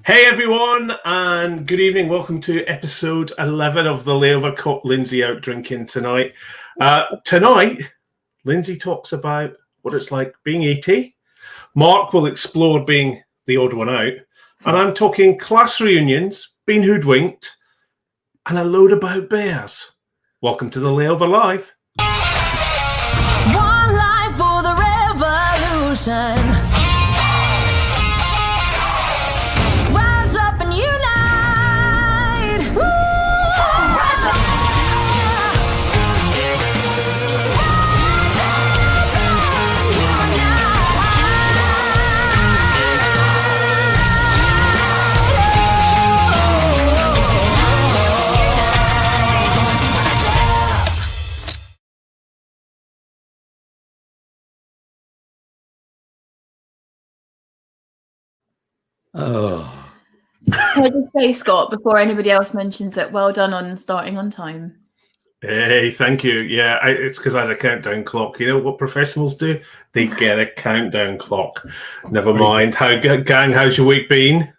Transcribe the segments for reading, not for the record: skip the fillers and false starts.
Hey everyone, and good evening. Welcome to episode 11 of the Layover. Caught Lyndsay out drinking tonight. Tonight, Lyndsay talks about what it's like being 80. Mark will explore being the odd one out. And I'm talking class reunions, being hoodwinked, and a load about bears. Welcome to the Layover Live. One life for the revolution. Rise up and unite. Woo! Rise up. Oh. Can I just say, Scott, before anybody else mentions it, well done on starting on time. Hey, thank you. Yeah, it's because I had a countdown clock. You know what professionals do? They get a countdown clock. Never mind. Gang, how's your week been?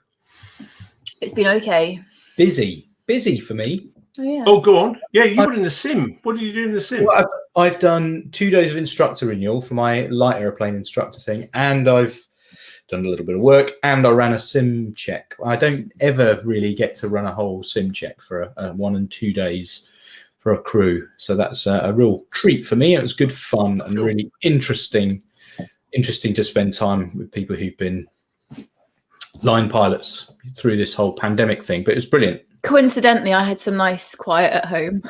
It's been okay. Busy for me. Oh, yeah. Oh, go on. Yeah, you were in the sim. What did you do in the sim? Well, I've done 2 days of instructor renewal for my light airplane instructor thing, and I've done a little bit of work, and I ran a sim check. I don't ever really get to run a whole sim check for 1 and 2 days for a crew, so that's a real treat for me. It was good fun and really interesting to spend time with people who've been line pilots through this whole pandemic thing, but it was brilliant. Coincidentally, I had some nice quiet at home.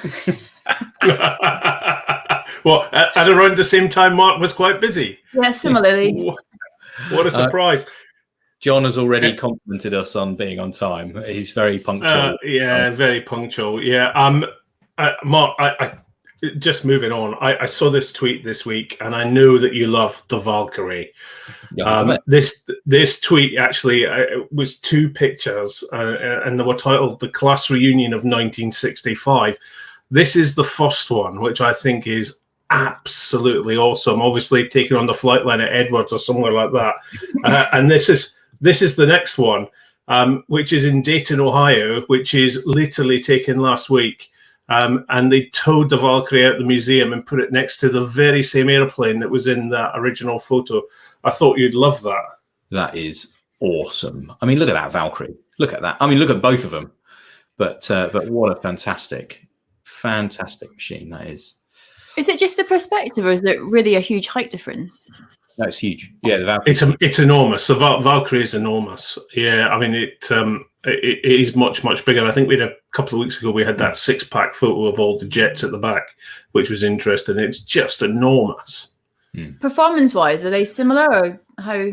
Well, at around the same time, Mark was quite busy. Yeah, similarly. What a surprise. John has already complimented us on being on time. He's very punctual. Very punctual. Yeah. Mark, I just moving on. I saw this tweet this week, and I know that you love the Valkyrie. Yeah, this tweet actually was 2 pictures, and they were titled "The Class Reunion of 1965." This is the first one, which I think is absolutely awesome. Obviously, taken on the flight line at Edwards or somewhere like that. And this is the next one, which is in Dayton, Ohio, which is literally taken last week. And they towed the Valkyrie out the museum and put it next to the very same airplane that was in that original photo. I thought you'd love that. That is awesome. I mean, look at that Valkyrie. Look at that. I mean, look at both of them. But what a fantastic machine that is. Is it just the perspective, or is it really a huge height difference? No, it's huge. Yeah, the Valkyrie. It's enormous. The Valkyrie is enormous. Yeah, I mean it is much bigger. I think we had a couple of weeks ago we had that 6-pack photo of all the jets at the back, which was interesting. It's just enormous. Performance-wise, are they similar, or how are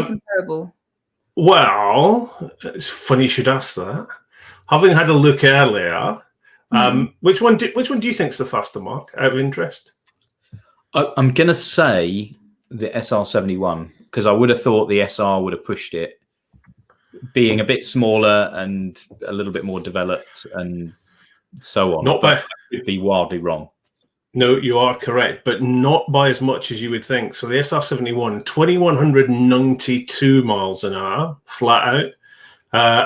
they comparable? Well, it's funny you should ask that. Having had a look earlier, which one do you think is the faster, Mark, out of interest? I'm going to say the SR-71, because I would have thought the SR would have pushed it, being a bit smaller and a little bit more developed and so on. I could be wildly wrong. No, you are correct, but not by as much as you would think. So the SR-71, 2,192 miles an hour, flat out.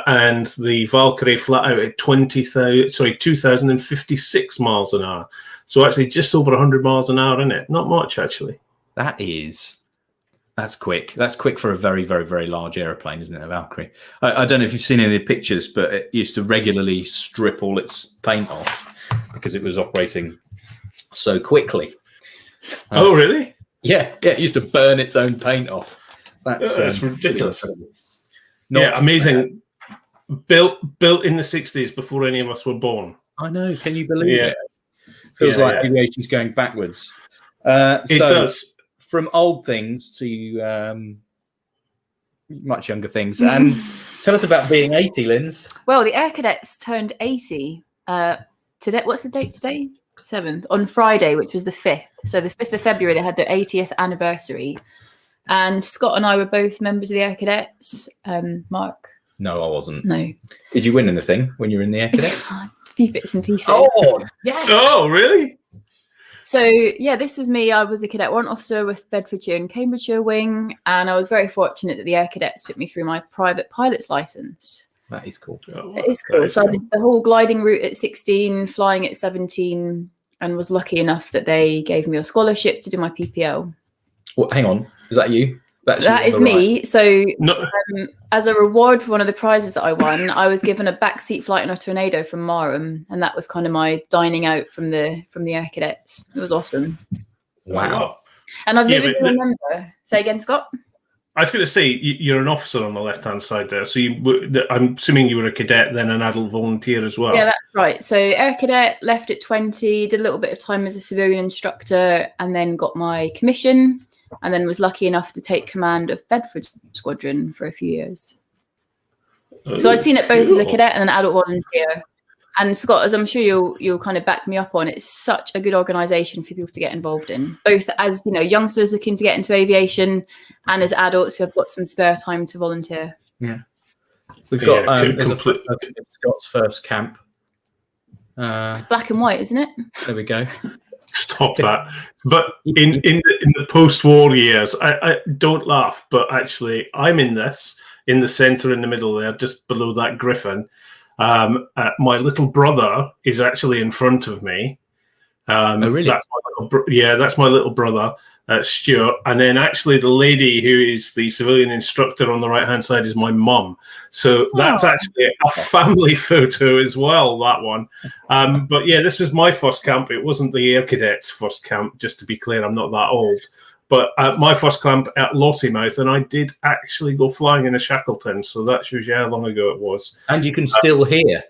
And the Valkyrie flat out at 2,056 miles an hour. So actually just over 100 miles an hour in it. Not much, actually. That's quick. That's quick for a very, very, very large airplane, isn't it, a Valkyrie? I don't know if you've seen any of the pictures, but it used to regularly strip all its paint off because it was operating so quickly. Oh, really? Yeah, it used to burn its own paint off. That's ridiculous. Amazing. Built in the 60s before any of us were born. I know. Can you believe it? Feels like aviation's going backwards. It does. From old things to much younger things. And tell us about being 80, Linz. Well, the Air Cadets turned 80 today. What's the date today? 7th. On Friday, which was the 5th. So the 5th of February, they had their 80th anniversary. And Scott and I were both members of the Air Cadets. Mark? No, I wasn't. No. Did you win anything when you were in the Air Cadets? A few bits and pieces. Oh, yes. Oh, really? So yeah, this was me. I was a cadet warrant officer with Bedfordshire and Cambridgeshire wing, and I was very fortunate that the Air Cadets put me through my private pilot's license. That is cool. It is cool. So I did the whole gliding route at 16, flying at 17, and was lucky enough that they gave me a scholarship to do my PPL. Well, hang on, is that you? That is me. So No. as a reward for one of the prizes that I won, I was given a backseat flight in a Tornado from Marham, and that was kind of my dining out from the Air Cadets. It was awesome. Wow. And I vividly remember. Say again, Scott. I was going to say, you're an officer on the left-hand side there. So I'm assuming you were a cadet, then an adult volunteer as well. Yeah, that's right. So Air Cadet, left at 20, did a little bit of time as a civilian instructor, and then got my commission, and then was lucky enough to take command of Bedford Squadron for a few years. So I'd seen it both as a cadet and an adult volunteer. And Scott, as I'm sure you'll kind of back me up on, it's such a good organisation for people to get involved in, both as youngsters looking to get into aviation, and as adults who have got some spare time to volunteer. Yeah, we've got there's a Scott's first camp. It's black and white, isn't it? There we go. Stop that. But in the post-war years, I don't laugh, but actually I'm in the centre in the middle there, just below that griffin. My little brother is actually in front of me. Oh, really? That's my little brother, Stuart. And then actually the lady who is the civilian instructor on the right-hand side is my mum. So that's actually a family photo as well, that one. But yeah, this was my first camp. It wasn't the Air Cadets' first camp, just to be clear. I'm not that old. But my first camp at Lottymouth, and I did actually go flying in a Shackleton. So that shows you how long ago it was. And you can still hear.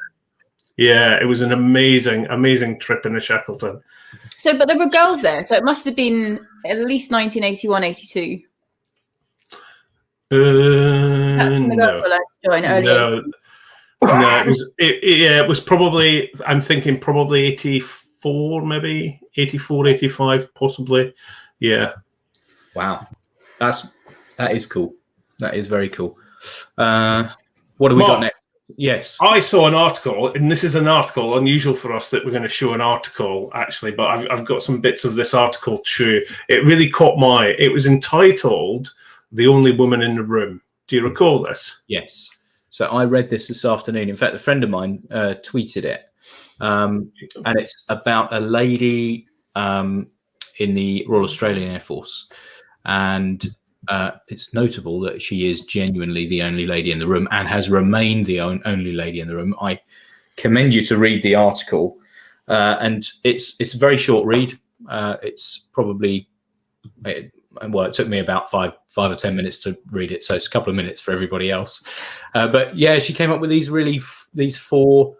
Yeah, it was an amazing, amazing trip in a Shackleton. So, but there were girls there, so it must have been at least 1981, 82. No, it was probably, I'm thinking probably 84, maybe 84, 85, possibly. Yeah. Wow, that is cool. That is very cool. What do we got next? Yes, I saw an article, and this is an article unusual for us that we're going to show an article actually, but I've got some bits of this article to show you. It really caught my eye. It was entitled "The Only Woman in the Room." Do you recall this? Yes. So I read this afternoon. In fact, a friend of mine tweeted it, and it's about a lady in the Royal Australian Air Force. And it's notable that she is genuinely the only lady in the room and has remained the only lady in the room. I commend you to read the article. And it's a very short read. It's probably, it took me about five or 10 minutes to read it. So it's a couple of minutes for everybody else. But yeah, she came up with these 4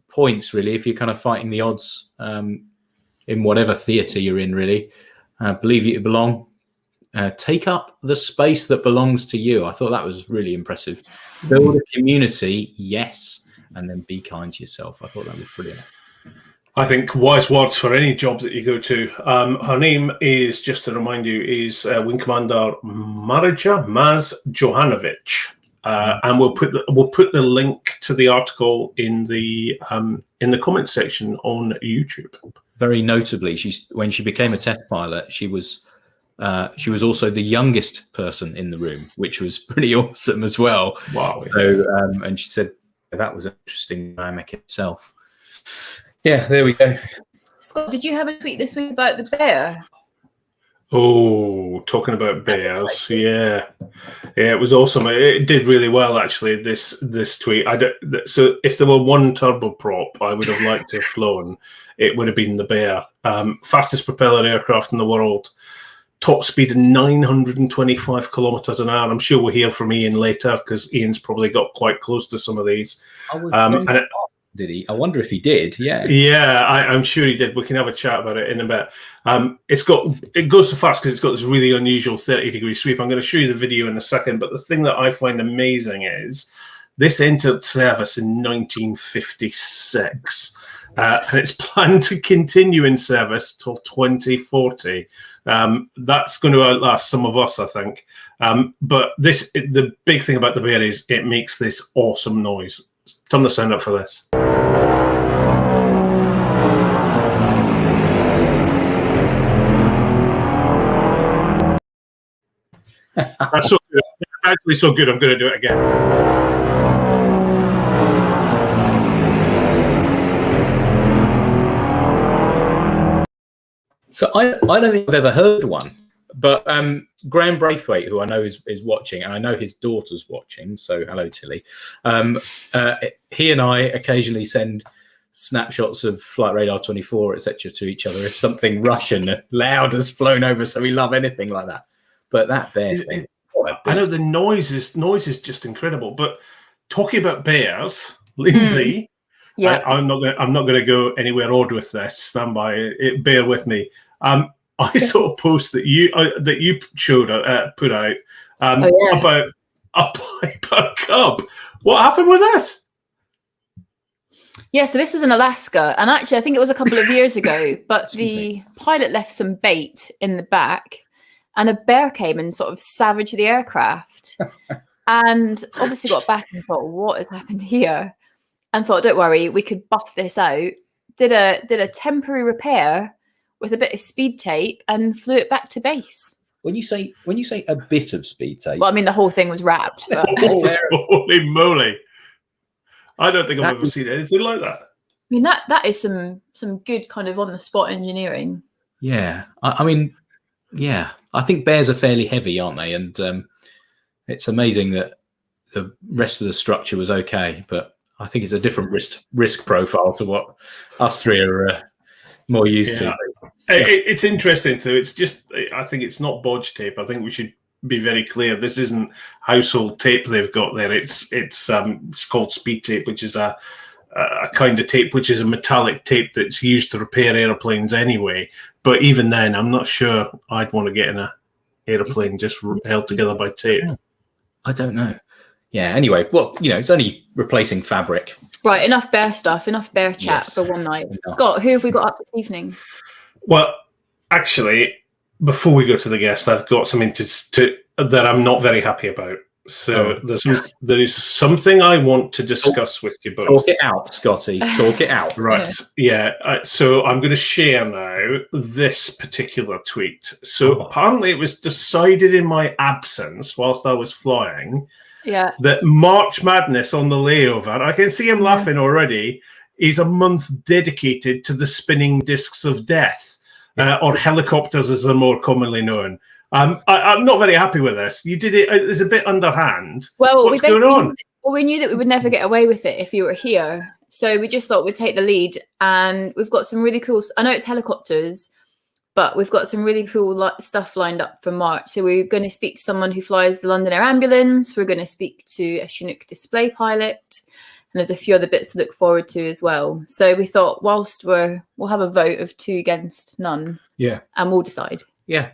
points, really, if you're kind of fighting the odds in whatever theatre you're in, really. Believe you to belong. Take up the space that belongs to you. I thought that was really impressive. Build a community, yes, and then be kind to yourself. I thought that was brilliant. I think wise words for any job that you go to. Her name is, just to remind you, is Wing Commander Maz Johanovic, and we'll put the link to the article in the comment section on YouTube. Very notably, when she became a test pilot, she was also the youngest person in the room, which was pretty awesome as well. Wow! So, and she said that was an interesting dynamic itself. Yeah, there we go. Scott, did you have a tweet this week about the bear? Oh, talking about bears, yeah, it was awesome. It did really well, actually. This tweet. So if there were one turboprop I would have liked to have flown, it would have been the Bear. Fastest propeller aircraft in the world. Top speed of 925 kilometers an hour. I'm sure we'll hear from Ian later because Ian's probably got quite close to some of these. Did he? I wonder if he did. Yeah. Yeah, I'm sure he did. We can have a chat about it in a bit. It goes so fast because it's got this really unusual 30-degree sweep. I'm going to show you the video in a second. But the thing that I find amazing is this entered service in 1956. And it's planned to continue in service till 2040. That's going to outlast some of us, I think. But the big thing about the Bear is it makes this awesome noise. Turn the sound up for this. That's so good. It's actually so good. I'm going to do it again. So I don't think I've ever heard one, but Graham Braithwaite, who I know is watching, and I know his daughter's watching, so hello, Tilly. He and I occasionally send snapshots of Flight Radar 24, etc., to each other if something Russian loud has flown over, so we love anything like that. But that bear thing, I know the noise is just incredible. But talking about bears, Lyndsay, Yeah. I'm not going to go anywhere odd with this. Stand by, bear with me. I saw a post that you put out about a piper cub. What happened with this? Yeah, so this was in Alaska, and actually I think it was a couple of years ago, but the pilot left some bait in the back, and a bear came and sort of savaged the aircraft. And obviously got back and thought, what has happened here? And thought, don't worry, we could buff this out. Did a temporary repair with a bit of speed tape and flew it back to base. When you say a bit of speed tape, Well, I mean, the whole thing was wrapped. But... Holy moly! I don't think I've ever seen anything like that. I mean, that is some good kind of on the spot engineering. Yeah, I mean, yeah, I think bears are fairly heavy, aren't they? And it's amazing that the rest of the structure was okay, but I think it's a different risk profile to what us three are more used to. It's interesting too. It's just, I think it's not bodge tape. I think we should be very clear. This isn't household tape they've got there. It's called speed tape, which is a kind of tape which is a metallic tape that's used to repair airplanes anyway. But even then, I'm not sure I'd want to get in a airplane just held together by tape. I don't know. Yeah. Anyway, well, it's only replacing fabric. Right. Enough bear stuff. Enough bear chat for one night. Scott, who have we got up this evening? Well, actually, before we go to the guest, I've got something that I'm not very happy about. So there is something I want to discuss with you both. Talk it out, Scotty. Talk it out. Right. Yeah. So I'm going to share now this particular tweet. So apparently it was decided in my absence whilst I was flying that March Madness on the layover, I can see him laughing already, is a month dedicated to the spinning discs of death, or helicopters as they're more commonly known. I'm not very happy with this. You did it. It's a bit underhand. Well, what's going on? Well, we knew that we would never get away with it if you were here. So we just thought we'd take the lead. And we've got some really cool... I know it's helicopters, but we've got some really cool stuff lined up for March. So we're going to speak to someone who flies the London Air Ambulance. We're going to speak to a Chinook display pilot. And there's a few other bits to look forward to as well. So we thought whilst we'll have a vote of 2 against none. Yeah. And we'll decide. Yeah.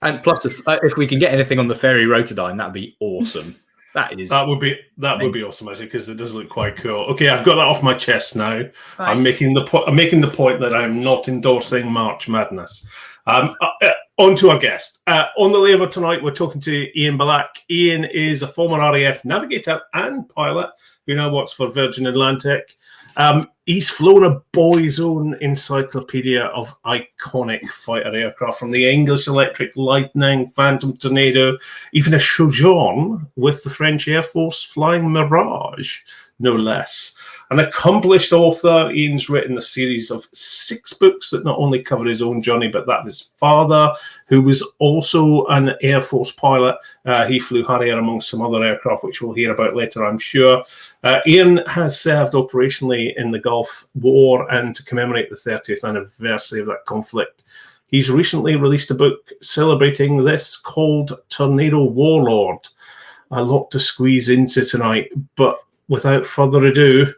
And plus, if we can get anything on the Ferry Rotodyne, that'd be awesome. That would be awesome, actually, because it does look quite cool. Okay, I've got that off my chest now. Right. I'm making the point that I'm not endorsing March Madness. On to our guest. On the layover tonight, we're talking to Ian Black. Ian is a former RAF navigator and pilot who now works for Virgin Atlantic. He's flown a boy's own encyclopedia of iconic fighter aircraft, from the English Electric Lightning, Phantom Tornado, even a sojourn with the French Air Force flying Mirage, no less. An accomplished author, Ian's written a series of 6 books that not only cover his own journey, but that of his father, who was also an Air Force pilot. He flew Harrier among some other aircraft, which we'll hear about later, I'm sure. Ian has served operationally in the Gulf War, and to commemorate the 30th anniversary of that conflict, he's recently released a book celebrating this called Tornado Warlord. A lot to squeeze into tonight, but without further ado,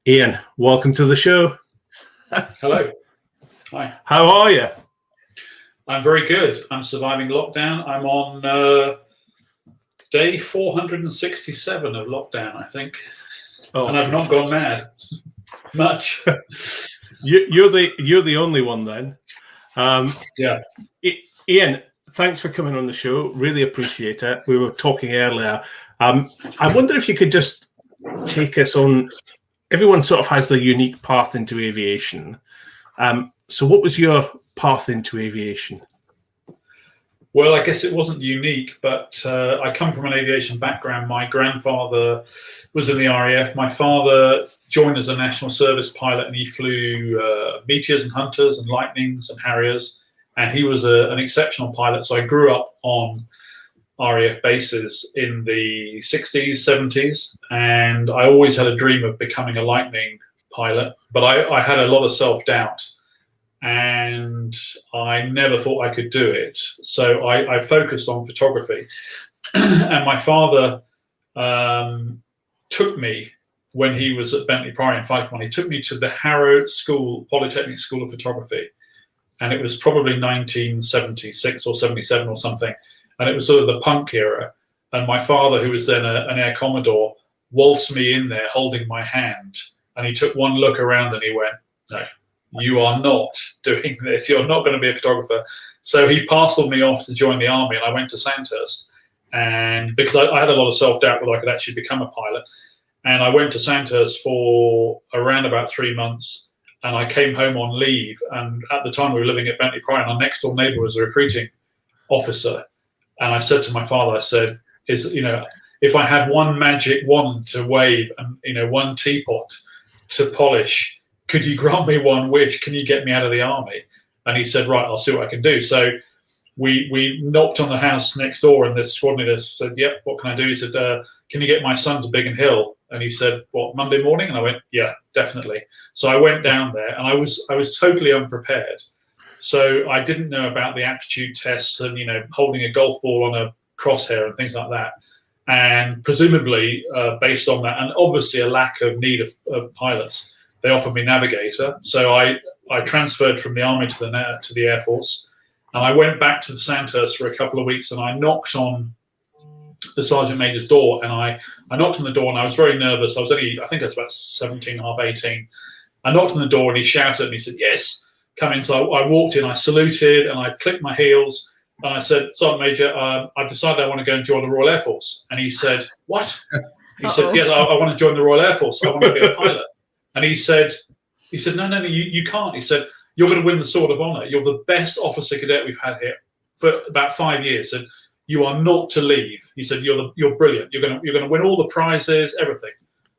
Ian, welcome to the show. Hello. Hi. How are you? I'm very good. I'm surviving lockdown. I'm on day 467 of lockdown, I think. And I've not gone mad much. You're the only one then. Yeah. Ian, thanks for coming on the show. Really appreciate it. We were talking earlier. I wonder if you could just take us on. Everyone sort of has their unique path into aviation. So what was your path into aviation? Well, I guess it wasn't unique, but I come from an aviation background. My grandfather was in the RAF. My father joined as a national service pilot, and he flew Meteors and Hunters and Lightnings and Harriers, and he was an exceptional pilot. So I grew up on RAF bases in the 60s, 70s, and I always had a dream of becoming a Lightning pilot, but I had a lot of self-doubt, and I never thought I could do it. So I focused on photography. And my father took me, when he was at Bentley Priory in Falcon, he took me to the Harrow School, Polytechnic School of Photography. And it was probably 1976 or 77 or something. And it was sort of the punk era. And my father, who was then an Air Commodore, waltzed me in there holding my hand. And he took one look around and he went, "No, you are not doing this. You're not going to be a photographer." So he parceled me off to join the army, and I went to Sandhurst. And because I had a lot of self-doubt whether I could actually become a pilot. And I went to Sandhurst for around about 3 months, and I came home on leave. And at the time we were living at Bentley Priory, and our next door neighbour was a recruiting officer. And I said to my father, I said, if I had one magic wand to wave and, one teapot to polish, could you grant me one wish? Can you get me out of the army? And he said, right, I'll see what I can do. So we knocked on the house next door, and this squad leader said, yep, what can I do? He said, can you get my son to Biggin Hill? And he said, what, Monday morning? And I went, yeah, definitely. So I went down there, and I was totally unprepared. So I didn't know about the aptitude tests and, holding a golf ball on a crosshair and things like that. And presumably, based on that, and obviously a lack of need of pilots, they offered me navigator. So I transferred from the Army to the Air Force. And I went back to the Sandhurst for a couple of weeks, and I knocked on the Sergeant Major's door. And I knocked on the door, and I was very nervous. I think I was about 17, half 18. I knocked on the door, and he shouted, and he said, yes, come in. So I walked in, I saluted, and I clicked my heels. And I said, Sergeant Major, I've decided I want to go and join the Royal Air Force. And he said, what? He said, yes, I want to join the Royal Air Force. I want to be a pilot. And he said, no, you can't. He said, you're going to win the Sword of Honor. You're the best officer cadet we've had here for about 5 years. And you are not to leave. He said, you're brilliant. You're going to win all the prizes, everything.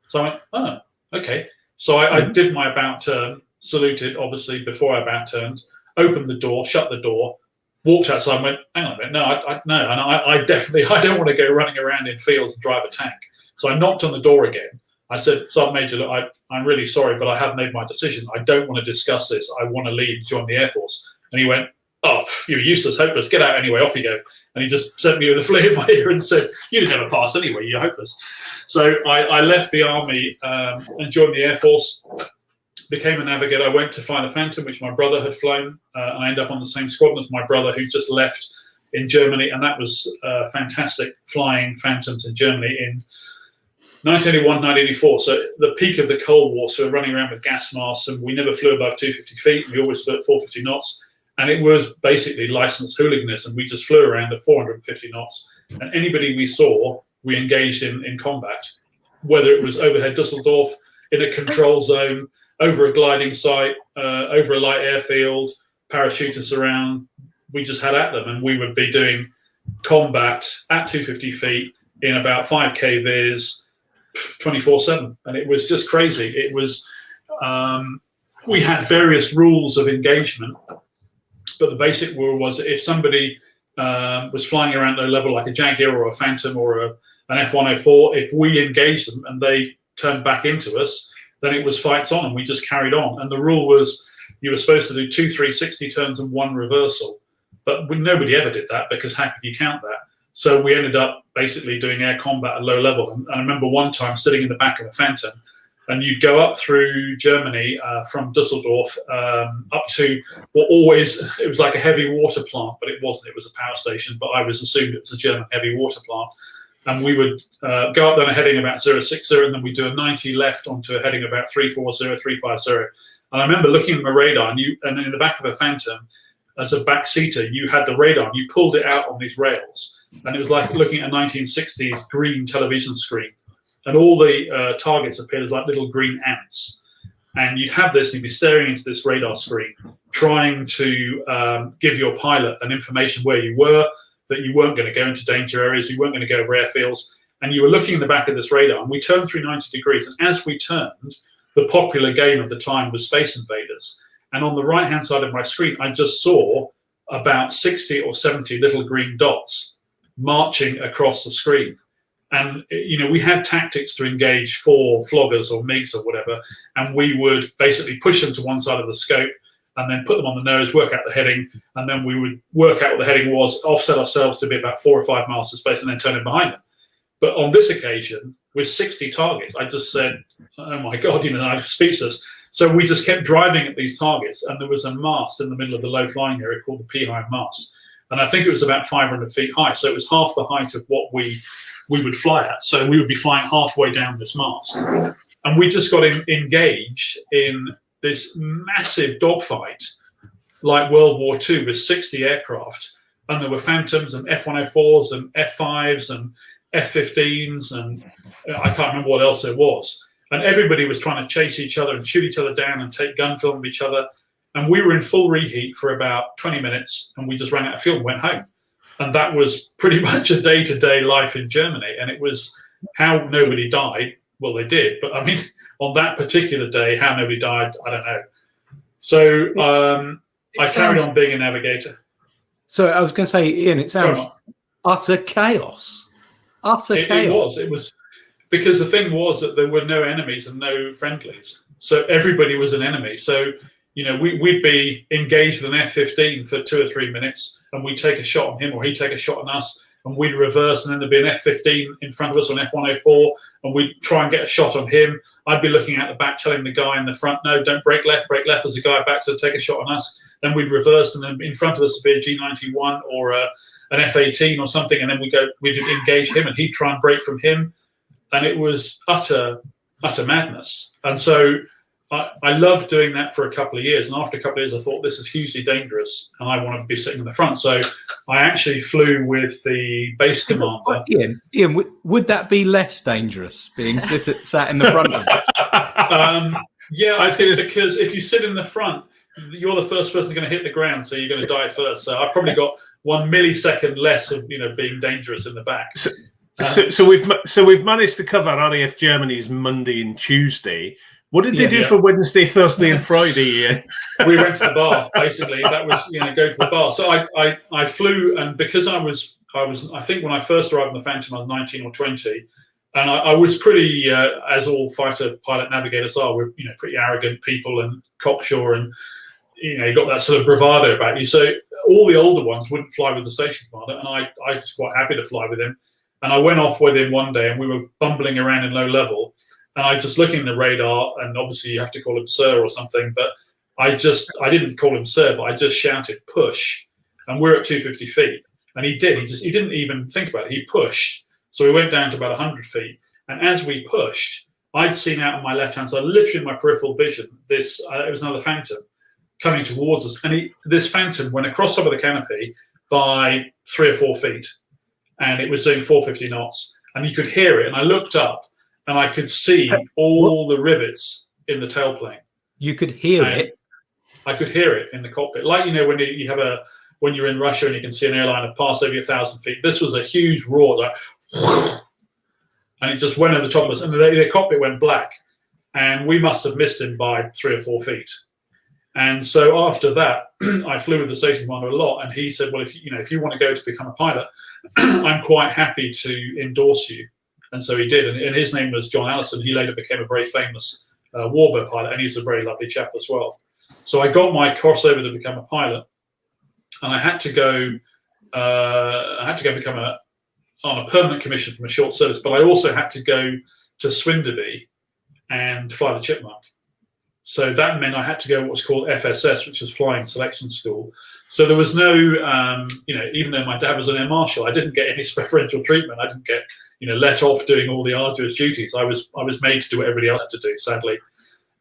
So I went, oh, okay. So I did my about turn, saluted, obviously, before I about turned, opened the door, shut the door, walked outside and went, hang on a minute, no. And I definitely, I don't want to go running around in fields and drive a tank. So I knocked on the door again. I said, Sergeant Major, look, I'm really sorry, but I have made my decision. I don't want to discuss this. I want to leave, join the Air Force. And he went, oh, you're useless, hopeless. Get out anyway, off you go. And he just sent me with a flea in my ear and said, you'd never pass anyway, you're hopeless. So I left the Army and joined the Air Force, became a navigator. I went to fly the Phantom, which my brother had flown. I ended up on the same squadron as my brother, who just left in Germany. And that was fantastic, flying Phantoms in Germany in 1981, 1984, so the peak of the Cold War. So we're running around with gas masks, and we never flew above 250 feet. We always flew at 450 knots. And it was basically licensed hooliganism. We just flew around at 450 knots. And anybody we saw, we engaged in combat, whether it was overhead Dusseldorf, in a control zone, over a gliding site, over a light airfield, parachutists around. We just had at them, and we would be doing combat at 250 feet in about 5 kVs, 24/7, and it was just crazy. It was we had various rules of engagement, but the basic rule was if somebody was flying around low level like a Jaguar or a Phantom or an F-104, if we engaged them and they turned back into us, then it was fights on, and we just carried on. And the rule was you were supposed to do 2 360 turns and 1 reversal, but nobody ever did that, because how could you count that? So we ended up basically doing air combat at low level. And I remember one time sitting in the back of a Phantom, and you'd go up through Germany from Dusseldorf up to it was like a heavy water plant, but it wasn't. It was a power station, but I was assumed it was a German heavy water plant. And we would go up there a heading about 060, and then we'd do a 90 left onto a heading about 340, 350. And I remember looking at my radar, and in the back of a Phantom, as a backseater, you had the radar, and you pulled it out on these rails. And it was like looking at a 1960s green television screen. And all the targets appeared as like little green ants. And you'd have this, and you'd be staring into this radar screen, trying to give your pilot an information where you were, that you weren't going to go into danger areas, you weren't going to go over airfields, and you were looking in the back of this radar, and we turned through 90 degrees, and as we turned, the popular game of the time was Space Invaders. And on the right-hand side of my screen, I just saw about 60 or 70 little green dots marching across the screen. And, we had tactics to engage for floggers or MiGs or whatever, and we would basically push them to one side of the scope and then put them on the nose, work out the heading, and then we would work out what the heading was, offset ourselves to be about 4 or 5 miles to space, and then turn in behind them. But on this occasion, with 60 targets, I just said, oh my God, I'm speechless. So we just kept driving at these targets, and there was a mast in the middle of the low flying area called the P-high mast. And I think it was about 500 feet high. So it was half the height of what we would fly at. So we would be flying halfway down this mast. And we just got engaged in this massive dogfight like World War II with 60 aircraft. And there were Phantoms and F-104s and F-5s and F-15s, and I can't remember what else there was. And everybody was trying to chase each other and shoot each other down and take gun film of each other. And we were in full reheat for about 20 minutes, and we just ran out of fuel and went home. And that was pretty much a day-to-day life in Germany. And it was how nobody died. Well, they did. But, I mean, on that particular day, how nobody died, I don't know. So I carried on being a navigator. So I was going to say, Ian, it sounds utter chaos. Chaos. It was because the thing was that there were no enemies and no friendlies. So everybody was an enemy. So, we'd be engaged with an F-15 for 2 or 3 minutes, and we'd take a shot on him, or he'd take a shot on us, and we'd reverse, and then there'd be an F-15 in front of us on F-104, and we'd try and get a shot on him. I'd be looking at the back, telling the guy in the front, no, don't break left. There's a guy back to take a shot on us. Then we'd reverse, and then in front of us would be a G91 or an F-18 or something, and then we'd engage him, and he'd try and break from him. And it was utter madness. And so I loved doing that for a couple of years. And after a couple of years, I thought, this is hugely dangerous, and I want to be sitting in the front. So I actually flew with the base commander. Ian, would that be less dangerous, being sat in the front of it? Yeah, I think because if you sit in the front, you're the first person going to hit the ground, so you're going to die first. So I probably got 1 millisecond less of being dangerous in the back. So we've managed to cover RAF Germany's Monday and Tuesday. What did they do for Wednesday, Thursday, and Friday? We went to the bar. Basically, that was go to the bar. So I flew, and because I was I think when I first arrived in the Phantom, I was 19 or 20, and I was pretty, as all fighter pilot navigators are, we're pretty arrogant people and cocksure, and you got that sort of bravado about you. So all the older ones wouldn't fly with the station commander, and I was quite happy to fly with him. And I went off with him one day, and we were bumbling around in low level. And I just looking at the radar, and obviously you have to call him sir or something, but I didn't call him sir, but I just shouted push, and we're at 250 feet, and he did. He didn't even think about it. He pushed, so we went down to about 100 feet, and as we pushed, I'd seen out on my left hand side, literally in my peripheral vision, this it was another Phantom coming towards us, and this Phantom went across top of the canopy by 3 or 4 feet, and it was doing 450 knots, and you could hear it, and I looked up. And I could see all the rivets in the tailplane. You could hear it? I could hear it in the cockpit. Like, when you have when you're in Russia and you can see an airliner pass over 1,000 feet. This was a huge roar, like, and it just went over the top of us. And the cockpit went black. And we must have missed him by 3 or 4 feet. And so after that, I flew with the station commander a lot. And he said, well, if you want to go to become a pilot, I'm quite happy to endorse you. And so he did, and his name was John Allison. He later became a very famous warbird pilot, and he's a very lovely chap as well. So I got my crossover to become a pilot, and I had to go. Become on a permanent commission from a short service, but I also had to go to Swindon and fly the Chipmunk. So that meant I had to go what was called FSS, which was Flying Selection School. So there was no, even though my dad was an air marshal, I didn't get any preferential treatment. I didn't get, let off doing all the arduous duties. I was made to do what everybody else had to do, sadly.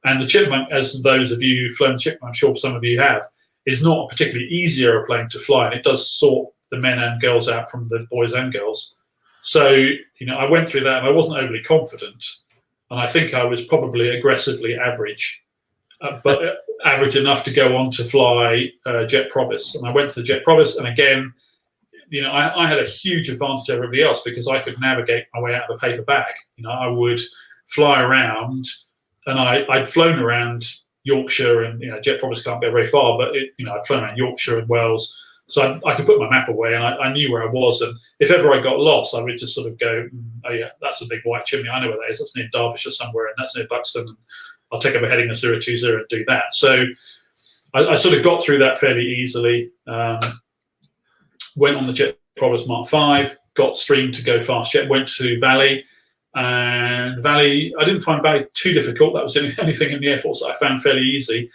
And the Chipmunk, as those of you who've flown Chipmunk, I'm sure some of you have, is not a particularly easy aeroplane to fly, and it does sort the men and girls out from the boys and girls. So, I went through that, and I wasn't overly confident, and I think I was probably aggressively average, but average enough to go on to fly Jet Provis. And I went to the Jet Provis, and again, I had a huge advantage over everybody else because I could navigate my way out of a paper bag. I would fly around, and I'd flown around Yorkshire, and jet probably can't go very far, but I'd flown around Yorkshire and Wales, so I could put my map away, and I knew where I was. And if ever I got lost, I would just sort of go, oh yeah, that's a big white chimney. I know where that is. That's near Derbyshire somewhere, and that's near Buxton. And I'll take up a heading of 020 and do that. So I sort of got through that fairly easily. Went on the Jet Provost Mark V, got streamed to go fast jet, went to Valley, and Valley, I didn't find Valley too difficult. That was the only thing in the Air Force that I found fairly easy,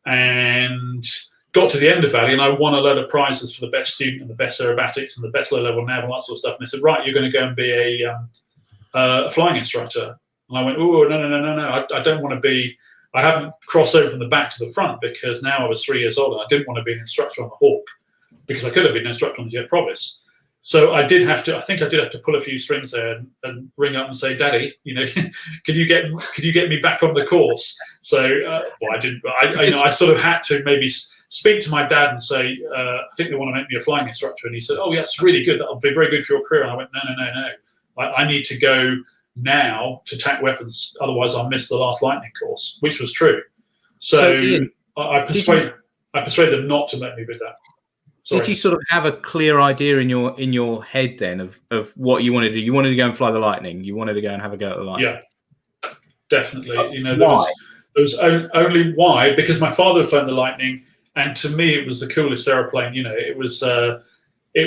and got to the end of Valley, and I won a load of prizes for the best student and the best aerobatics and the best low-level nav and that sort of stuff. And they said, right, you're going to go and be a flying instructor. And I went, oh, no. I don't want to be, I haven't crossed over from the back to the front because now I was 3 years old and I didn't want to be an instructor on the Hawk because I could have been an instructor on the Jet Provost. So I did have to pull a few strings there and ring up and say, Daddy, can you get me back on the course? So I didn't. I sort of had to maybe speak to my dad and say, I think they want to make me a flying instructor. And he said, oh, yeah, that's really good. That'll be very good for your career. And I went, no. I need to go now to TAC weapons. Otherwise, I'll miss the last lightning course, which was true. So Ian, I persuaded them not to let me do that. Sorry. Did you sort of have a clear idea in your head then of what you wanted to do? You wanted to go and fly the Lightning. You wanted to go and have a go at the Lightning. Yeah, definitely. There was only why, because my father had flown the Lightning, and to me it was the coolest aeroplane. It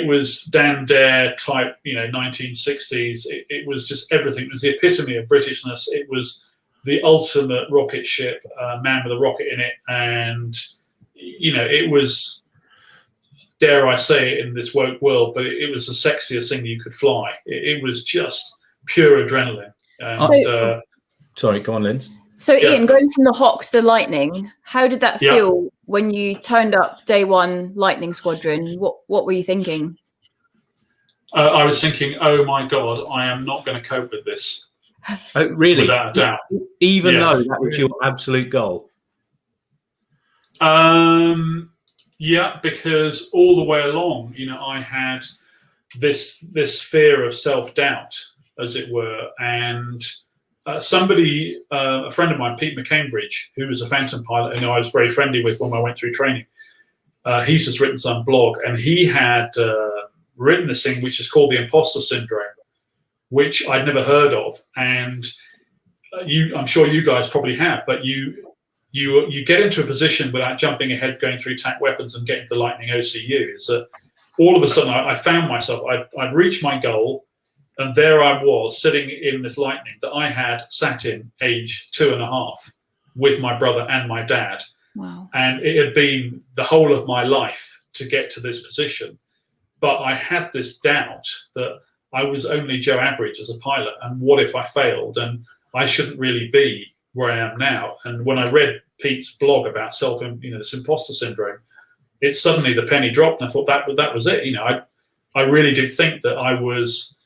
was Dan Dare type, 1960s. It was just everything. It was the epitome of Britishness. It was the ultimate rocket ship, man with a rocket in it, and it was. Dare I say it in this woke world, but it was the sexiest thing you could fly. It was just pure adrenaline. And, sorry, go on, Lyndsay. So, Ian, going from the Hawk to the Lightning, how did that feel when you turned up day one Lightning Squadron? What were you thinking? I was thinking, oh my God, I am not going to cope with this. Oh, really? Without a doubt. Even though that was your absolute goal? Yeah, because all the way along, I had this fear of self-doubt, as it were. And a friend of mine, Pete McCambridge, who was a Phantom pilot, who I was very friendly with when I went through training, he's just written some blog, and he had written this thing which is called the imposter syndrome, which I'd never heard of. And I'm sure you guys probably have, but you get into a position without jumping ahead, going through TAC weapons and getting to Lightning OCU. Is that all of a sudden I found myself, I'd reached my goal, and there I was sitting in this Lightning that I had sat in age 2.5 with my brother and my dad. Wow. And it had been the whole of my life to get to this position. But I had this doubt that I was only Joe Average as a pilot, and what if I failed? And I shouldn't really be where I am now. And when I read Pete's blog about this imposter syndrome, it suddenly the penny dropped, and I thought that was it. I really did think that I was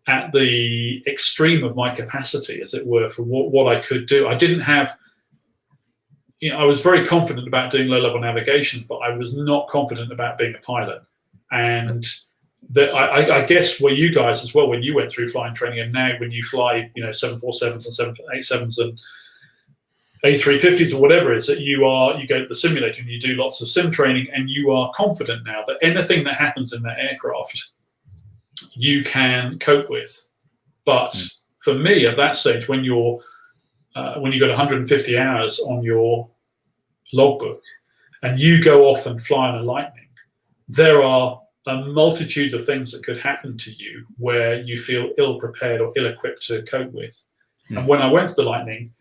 at the extreme of my capacity, as it were, for what I could do. I didn't have, I was very confident about doing low-level navigation, but I was not confident about being a pilot. And I guess were you guys as well when you went through flying training, and now when you fly, 747s and 787s and A350s or whatever it is, that you go to the simulator and you do lots of sim training, and you are confident now that anything that happens in that aircraft you can cope with. But for me at that stage, when you got 150 hours on your logbook and you go off and fly on a Lightning, there are a multitude of things that could happen to you where you feel ill-prepared or ill-equipped to cope with. And when I went to the Lightning,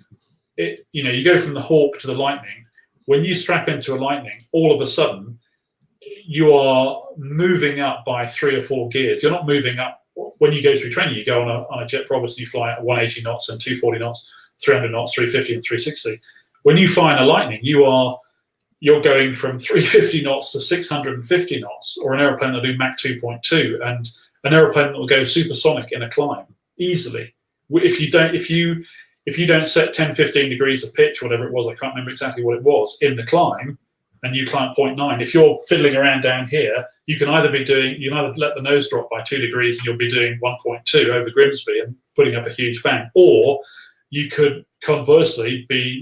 you go from the Hawk to the Lightning. When you strap into a Lightning, all of a sudden you are moving up by 3 or 4 gears. You're not moving up when you go through training. You go on a Jet Provost and you fly at 180 knots and 240 knots, 300 knots, 350 and 360. When you fly in a Lightning, you're going from 350 knots to 650 knots, or an aeroplane that'll do Mach 2.2, and an aeroplane that will go supersonic in a climb easily. If you don't set 10, 15 degrees of pitch, whatever it was, I can't remember exactly what it was, in the climb, and you climb 0.9. If you're fiddling around down here, you can either let the nose drop by 2 degrees and you'll be doing 1.2 over Grimsby and putting up a huge bank, or you could conversely be,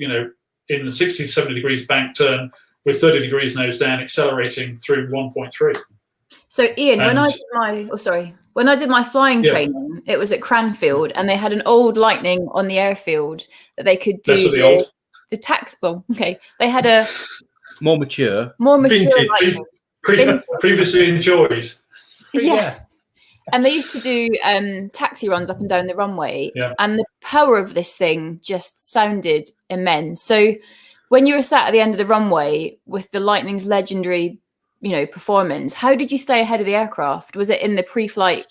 in the 60, 70 degrees bank turn with 30 degrees nose down, accelerating through 1.3. So Ian, when I did my flying training, it was at Cranfield, and they had an old Lightning on the airfield that they could do the taxable. Okay, they had a more mature vintage, previously enjoyed. Yeah. And they used to do taxi runs up and down the runway, and the power of this thing just sounded immense. So when you were sat at the end of the runway with the Lightning's legendary, performance, how did you stay ahead of the aircraft? Was it in the pre-flight,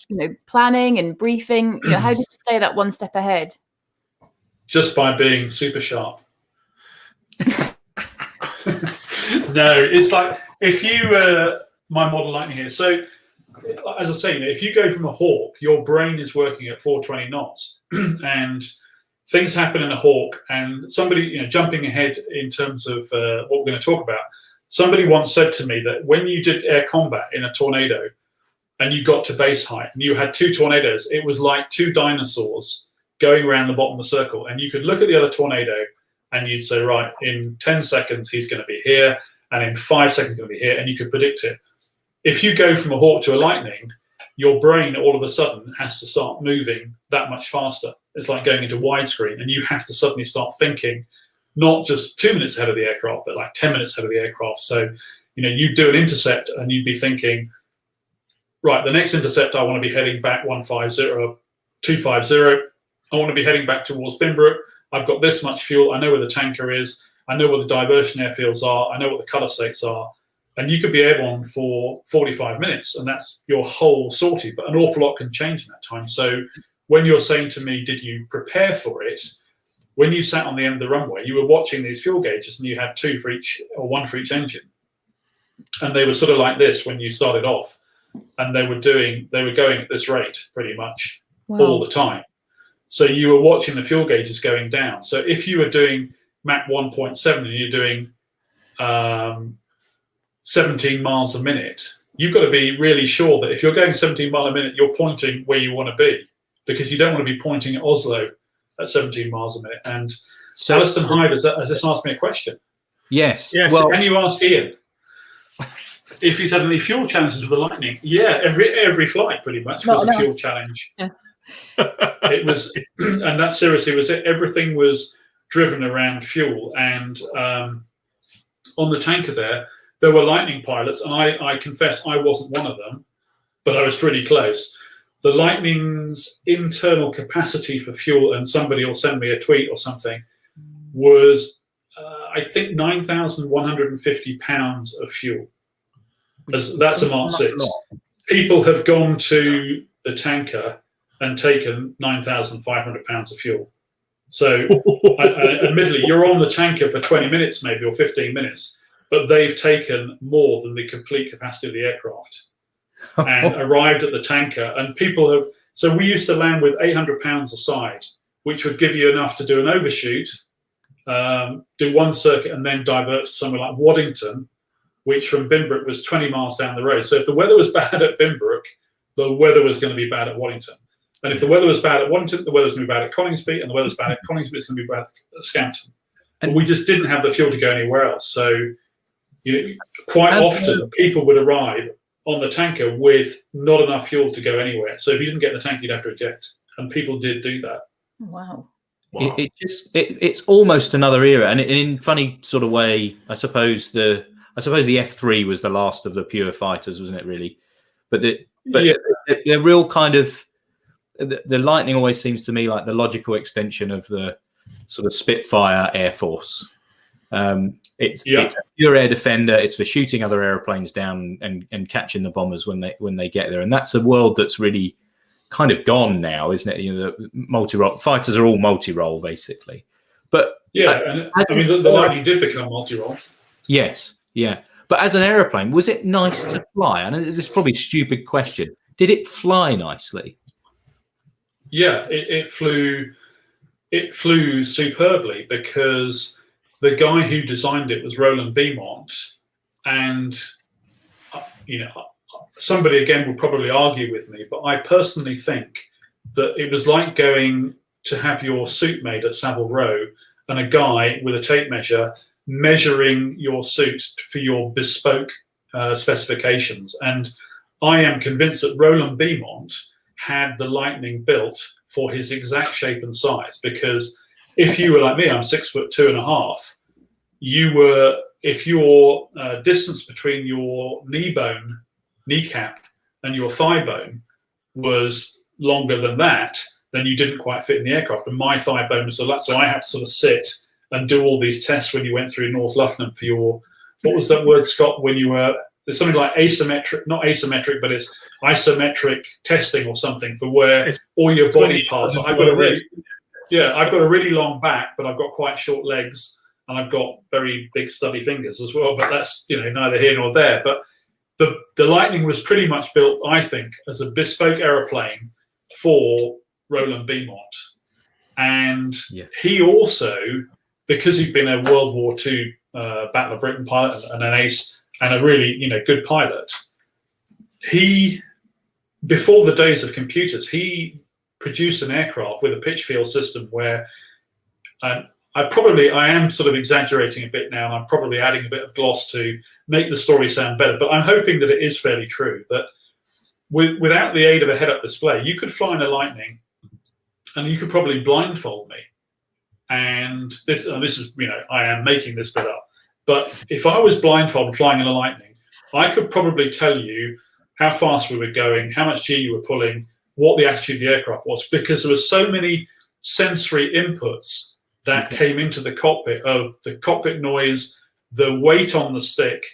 planning and briefing? How did you stay that one step ahead? Just by being super sharp. No, it's like if you my model Lightning here. So as I say, if you go from a Hawk, your brain is working at 420 knots, and things happen in a Hawk, and somebody, jumping ahead in terms of what we're going to talk about. Somebody once said to me that when you did air combat in a tornado and you got to base height and you had 2 tornadoes, it was like 2 dinosaurs going around the bottom of the circle. And you could look at the other tornado and you'd say, right, in 10 seconds, he's going to be here. And in 5 seconds, he's going to be here. And you could predict it. If you go from a Hawk to a Lightning, your brain all of a sudden has to start moving that much faster. It's like going into widescreen, and you have to suddenly start thinking, not just 2 minutes ahead of the aircraft, but like 10 minutes ahead of the aircraft. So, you do an intercept and you'd be thinking, right, the next intercept, I want to be heading back 150, 250. I want to be heading back towards Binbrook. I've got this much fuel. I know where the tanker is. I know where the diversion airfields are. I know what the cutter states are. And you could be airborne for 45 minutes, and that's your whole sortie. But an awful lot can change in that time. So when you're saying to me, did you prepare for it? When you sat on the end of the runway, you were watching these fuel gauges, and you had 2 for each, or 1 for each engine. And they were sort of like this when you started off, and they were going at this rate pretty much all the time. So you were watching the fuel gauges going down. So if you were doing Mach 1.7 and you're doing 17 miles a minute, you've got to be really sure that if you're going 17 miles a minute, you're pointing where you want to be, because you don't want to be pointing at Oslo at 17 miles a minute. And so Alison Hyde has just asked me a question. Yes. Well, can you ask Ian if he's had any fuel challenges with the Lightning? Yeah, every flight pretty much was a fuel challenge. Yeah. It was, and that seriously was it. Everything was driven around fuel, and on the tanker there were Lightning pilots, and I confess I wasn't one of them, but I was pretty close. The Lightning's internal capacity for fuel, and somebody will send me a tweet or something, was I think 9,150 pounds of fuel. That's a Mark 6. People have gone to the tanker and taken 9,500 pounds of fuel. So admittedly, you're on the tanker for 20 minutes maybe, or 15 minutes, but they've taken more than the complete capacity of the aircraft and arrived at the tanker. And people have, so we used to land with 800 pounds a side, which would give you enough to do an overshoot, do 1 circuit, and then divert to somewhere like Waddington, which from Binbrook was 20 miles down the road. So if the weather was bad at Binbrook, the weather was going to be bad at Waddington. And if the weather was bad at Waddington, the weather was going to be bad at Coningsby, and the weather was bad at Coningsby, it's going to be bad at Scampton. And we just didn't have the fuel to go anywhere else. So quite often people would arrive on the tanker with not enough fuel to go anywhere. So if you didn't get in the tanker, you'd have to eject. And people did do that. Wow. It's almost another era, and in funny sort of way, I suppose the F3 was the last of the pure fighters, wasn't it? Really, but the real kind of the Lightning always seems to me like the logical extension of the sort of Spitfire Air Force. It's a pure air defender. It's for shooting other airplanes down and catching the bombers when they get there, and that's a world that's really kind of gone now, isn't it? The multi-role fighters are all multi-role basically. But the Lightning did become multi-role. Yes, yeah. But as an aeroplane, was it nice to fly? I know this is probably a stupid question. Did it fly nicely? Yeah, it flew. It flew superbly because the guy who designed it was Roland Beaumont, and somebody again will probably argue with me, but I personally think that it was like going to have your suit made at Savile Row and a guy with a tape measure measuring your suit for your bespoke specifications. And I am convinced that Roland Beaumont had the Lightning built for his exact shape and size, because if you were like me, I'm 6'2.5". If your distance between your kneecap and your thigh bone was longer than that, then you didn't quite fit in the aircraft. And my thigh bone was so I had to sort of sit and do all these tests when you went through North Luffenham for your, what was that word, Scott, when you were, there's something like not asymmetric, but it's isometric testing or something for where all your body parts. I've got a really long back, but I've got quite short legs, and I've got very big stubby fingers as well. But that's neither here nor there. But the Lightning was pretty much built, I think, as a bespoke aeroplane for Roland Beaumont, and he also, because he'd been a World War II Battle of Britain pilot and an ace and a really good pilot, he, before the days of computers, he produced an aircraft with a pitch field system where I am sort of exaggerating a bit now, and I'm probably adding a bit of gloss to make the story sound better, but I'm hoping that it is fairly true, that without the aid of a head-up display, you could fly in a Lightning and you could probably blindfold me. And this is, I am making this bit up, but if I was blindfolded flying in a Lightning, I could probably tell you how fast we were going, how much G you were pulling, what the attitude of the aircraft was, because there were so many sensory inputs that came into the cockpit, of the cockpit noise, the weight on the stick,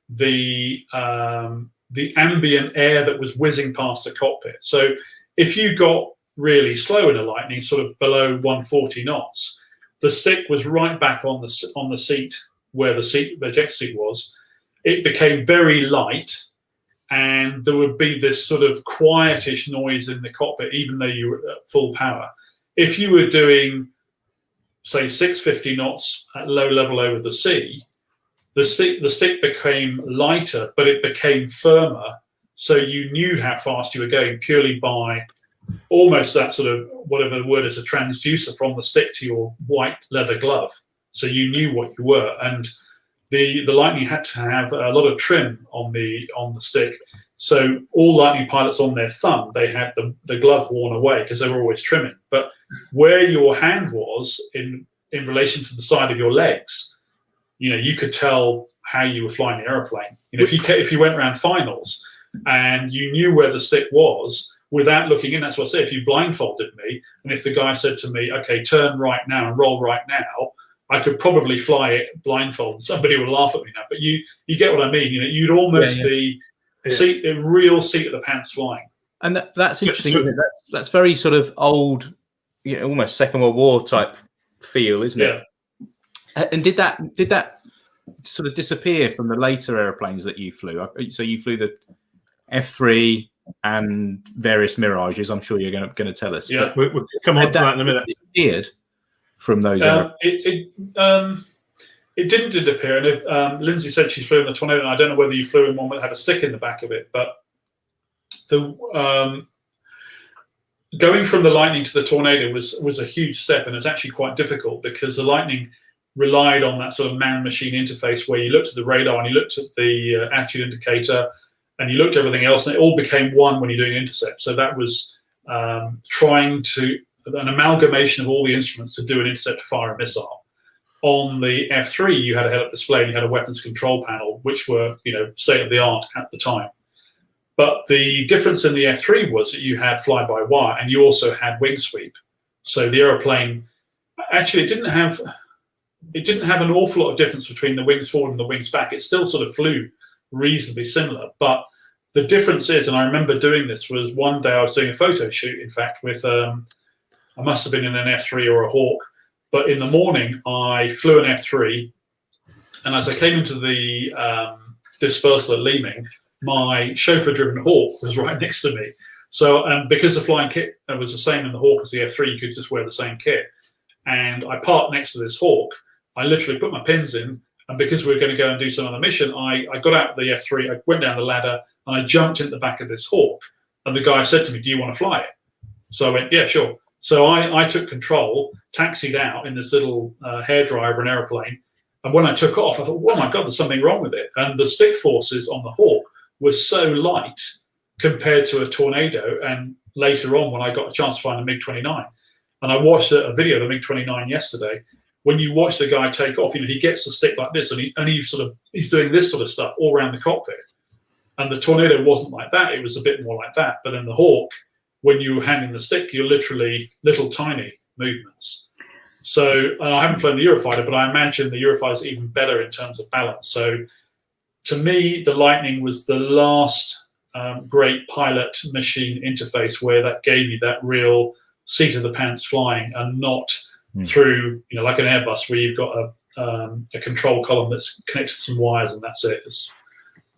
the ambient air that was whizzing past the cockpit. So if you got really slow in a Lightning, sort of below 140 knots, the stick was right back on the seat where the ejector seat was. It became very light, and there would be this sort of quietish noise in the cockpit, even though you were at full power. If you were doing, say, 650 knots at low level over the sea, the stick became lighter, but it became firmer, so you knew how fast you were going purely by almost that sort of, whatever the word is, a transducer from the stick to your white leather glove. So you knew what you were. And the Lightning had to have a lot of trim on the stick. So all Lightning pilots on their thumb, they had the glove worn away because they were always trimming. But where your hand was in relation to the side of your legs, you could tell how you were flying the aeroplane. If you went around finals and you knew where the stick was without looking in, that's what I say. If you blindfolded me, and if the guy said to me, "Okay, turn right now and roll right now," I could probably fly it blindfolded. Somebody would laugh at me now, but you get what I mean. You'd almost be a real seat of the pants flying. And that's interesting. Isn't it? That's very sort of old, almost Second World War type feel, isn't it? And did that sort of disappear from the later airplanes that you flew? So you flew the F3 and various Mirages. I'm sure you're going to tell us. Yeah, we'll come on to that in a minute. Disappeared from those. It didn't disappear. And if Lyndsay said she flew in the Tornado, and I don't know whether you flew in one that had a stick in the back of it, but going from the Lightning to the Tornado was a huge step, and it's actually quite difficult because the Lightning relied on that sort of man-machine interface where you looked at the radar and you looked at the attitude indicator and you looked at everything else, and it all became one when you're doing intercept. So that was trying to an amalgamation of all the instruments to do an intercept to fire a missile. On the F3, you had a head-up display and you had a weapons control panel, which were state-of-the-art at the time. But the difference in the F3 was that you had fly-by-wire and you also had wing sweep. So the aeroplane, actually, it didn't have an awful lot of difference between the wings forward and the wings back. It still sort of flew reasonably similar. But the difference is, and I remember doing this, was one day I was doing a photo shoot, in fact, with, I must have been in an F3 or a Hawk. But in the morning, I flew an F3. And as I came into the dispersal at Leeming, my chauffeur-driven Hawk was right next to me. So because the flying kit was the same in the Hawk as the F3, you could just wear the same kit. And I parked next to this Hawk. I literally put my pins in And because we were going to go and do some other mission, I got out of the F3, I went down the ladder, and I jumped into the back of this Hawk. And the guy said to me, "Do you want to fly it?" So I went, "Yeah, sure." So I took control, taxied out in this little hairdryer of an aeroplane. And when I took off, I thought, "Oh my God, there's something wrong with it." And the stick forces on the Hawk were so light compared to a Tornado. And later on, when I got a chance to fly the MiG-29, and I watched a video of the MiG-29 yesterday, when you watch the guy take off, he gets the stick like this, and he's doing this sort of stuff all around the cockpit. And the Tornado wasn't like that; it was a bit more like that. But then the Hawk, when you were handing the stick, you're literally little tiny movements. So, and I haven't flown the Eurofighter, but I imagine the Eurofighter is even better in terms of balance. So, to me, the Lightning was the last great pilot machine interface where that gave you that real seat of the pants flying, and not through, like an Airbus where you've got a control column that's connected to some wires and that's it. There's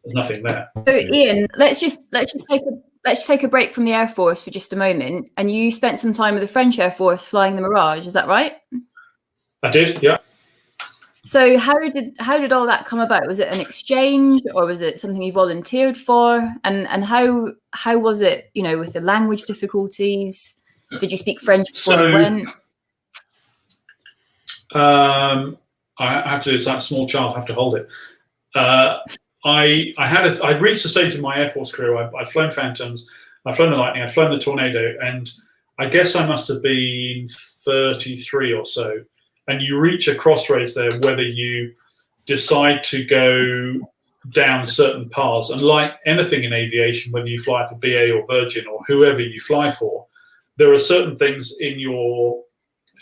nothing there. So Ian, let's just take a break from the Air Force for just a moment. And you spent some time with the French Air Force flying the Mirage, is that right? I did, yeah. So how did all that come about? Was it an exchange, or was it something you volunteered for? And how was it, with the language difficulties? Did you speak French before you went? I have to do this like a small child, I have to hold it. I'd reached the stage in my Air Force career. I'd flown Phantoms, I'd flown the Lightning, I'd flown the Tornado, and I guess I must have been 33 or so. And you reach a crossroads there, whether you decide to go down certain paths. And like anything in aviation, whether you fly for BA or Virgin or whoever you fly for, there are certain things in your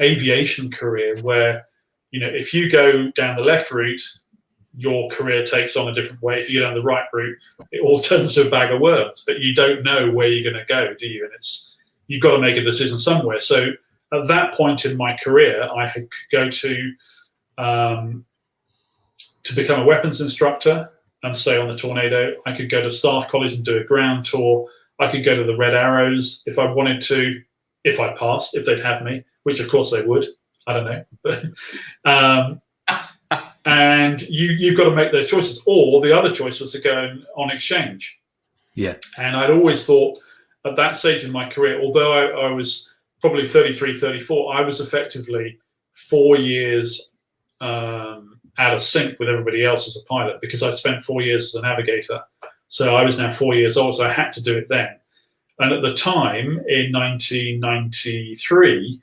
aviation career where, if you go down the left route, your career takes on a different way. If you go down the right route, it all turns to a bag of worms, but you don't know where you're going to go, do you? And you've got to make a decision somewhere. So at that point in my career, I could go to become a weapons instructor and stay on the Tornado. I could go to Staff College and do a ground tour. I could go to the Red Arrows if I wanted to, if I passed, if they'd have me, which of course they would. I don't know. And you've got to make those choices. Or the other choice was to go on exchange. Yeah. And I'd always thought at that stage in my career, although I was probably 33, 34, I was effectively 4 years out of sync with everybody else as a pilot, because I spent 4 years as a navigator. So I was now 4 years old, so I had to do it then. And at the time, in 1993,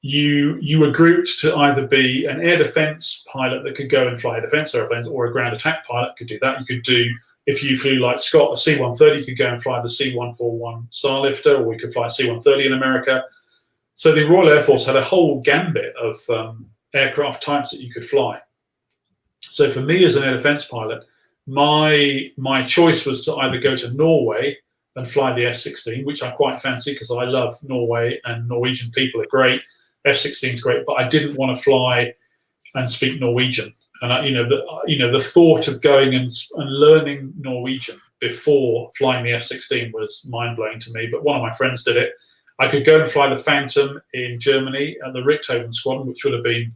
you were grouped to either be an air defense pilot that could go and fly defense airplanes, or a ground attack pilot could do that. You could do, if you flew like Scott, a C-130, you could go and fly the C-141 Starlifter, or we could fly C-130 in America. So the Royal Air Force had a whole gambit of aircraft types that you could fly. So for me as an air defense pilot, my choice was to either go to Norway and fly the F-16, which I quite fancy because I love Norway and Norwegian people are great. F-16 is great, but I didn't want to fly and speak Norwegian. And the thought of going and learning Norwegian before flying the F-16 was mind-blowing to me. But one of my friends did it. I could go and fly the Phantom in Germany at the Richthofen Squadron, which would have been,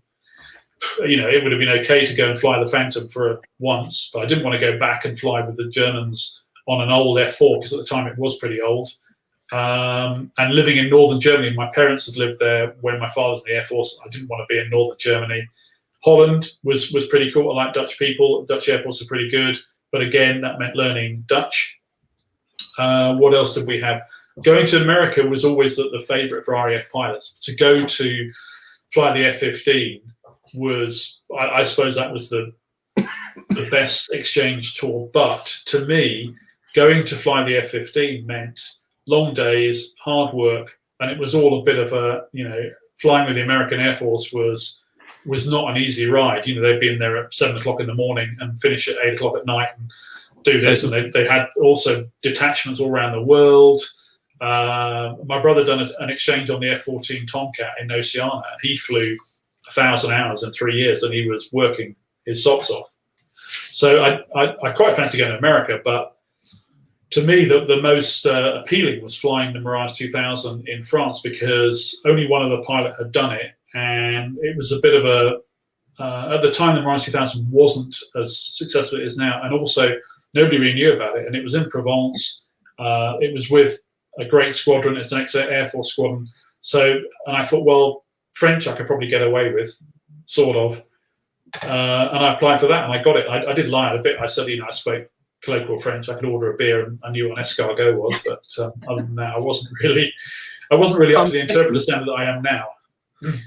it would have been okay to go and fly the Phantom for once, but I didn't want to go back and fly with the Germans on an old F4, because at the time it was pretty old. And living in northern Germany, my parents had lived there when my father was in the Air Force. I didn't want to be in northern Germany. Holland was pretty cool. I like Dutch people. The Dutch Air Force are pretty good. But again, that meant learning Dutch. What else did we have? Going to America was always the favorite for RAF pilots. To go to fly the F-15 was, I suppose that was the best exchange tour. But to me, going to fly the F-15 meant long days, hard work, and it was all a bit of a, flying with the American Air Force was not an easy ride. They'd be in there at 7 o'clock in the morning and finish at 8 o'clock at night and do this. And they had also detachments all around the world. My brother done an exchange on the F-14 Tomcat in Oceania. He flew 1,000 hours in 3 years, and he was working his socks off. So I quite fancy going to America, but to me, the most appealing was flying the Mirage 2000 in France, because only one other pilot had done it, and it was a bit of at the time, the Mirage 2000 wasn't as successful as it is now, and also nobody really knew about it. And it was in Provence. It was with a great squadron. It's an Air Force squadron. So, and I thought, well, French I could probably get away with, sort of. And I applied for that, and I got it. I did lie a bit. I said, I spoke colloquial French. I could order a beer, and I knew what an escargot was. But other than that, I wasn't really up to the interpreter standard that I am now.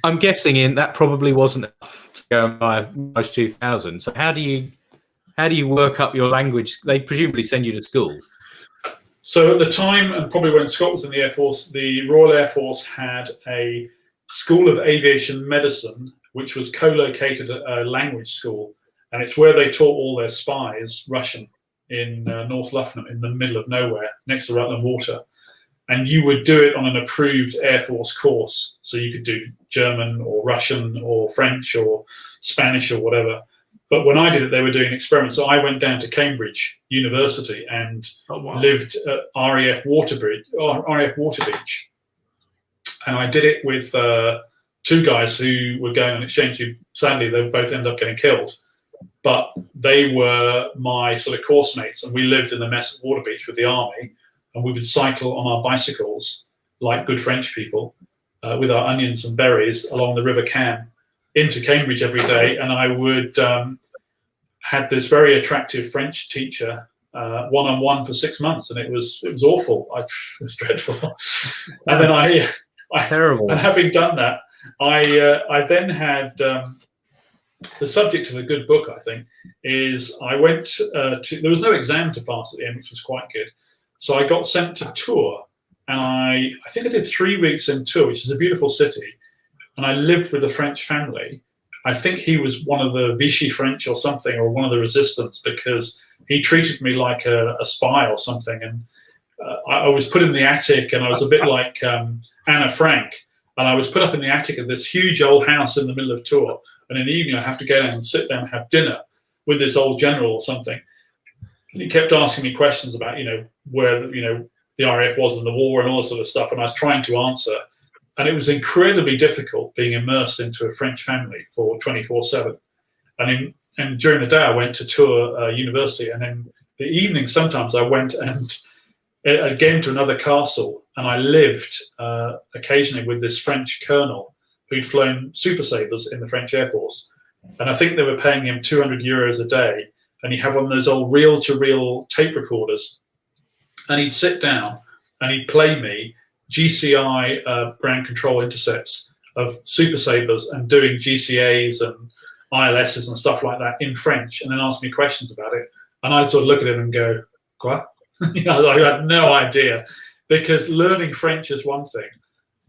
I'm guessing that probably wasn't enough to go by Mirage 2000. So how do you work up your language? They presumably send you to school. So at the time, and probably when Scott was in the Air Force, the Royal Air Force had a School of Aviation Medicine, which was co-located at a language school, and it's where they taught all their spies Russian in North Luffenham, in the middle of nowhere, next to Rutland Water. And you would do it on an approved Air Force course. So you could do German or Russian or French or Spanish or whatever. But when I did it, they were doing experiments. So I went down to Cambridge University and lived at RAF Water Beach. And I did it with two guys who were going on exchange, who sadly they both ended up getting killed. But they were my sort of course mates, and we lived in the mess at Water Beach with the army. And we would cycle on our bicycles like good French people with our onions and berries along the River Cam into Cambridge every day. And I would had this very attractive French teacher one-on-one for 6 months, and it was awful. It was dreadful. And then I terrible. And having done that, I then had the subject of a good book. I think is I went to. There was no exam to pass at the end, which was quite good. So I got sent to Tours, and I think I did 3 weeks in Tours, which is a beautiful city. And I lived with a French family. I think he was one of the Vichy French or something, or one of the resistance, because he treated me like a spy or something. And I was put in the attic, and I was a bit like Anna Frank. And I was put up in the attic of this huge old house in the middle of Tours. And in the evening, I have to go down and sit down and have dinner with this old general or something. And he kept asking me questions about, where, the RAF was in the war and all this sort of stuff. And I was trying to answer. And it was incredibly difficult being immersed into a French family for 24/7. And during the day, I went to Tours University. And then the evening, sometimes I went and again to another castle. And I lived occasionally with this French colonel who'd flown Super Sabres in the French Air Force. And I think they were paying him €200 a day. And he had one of those old reel-to-reel tape recorders. And he'd sit down and he'd play me GCI ground control intercepts of Super Sabres and doing GCAs and ILSs and stuff like that in French, and then ask me questions about it. And I'd sort of look at him and go, "Quoi?" I had no idea, because learning French is one thing.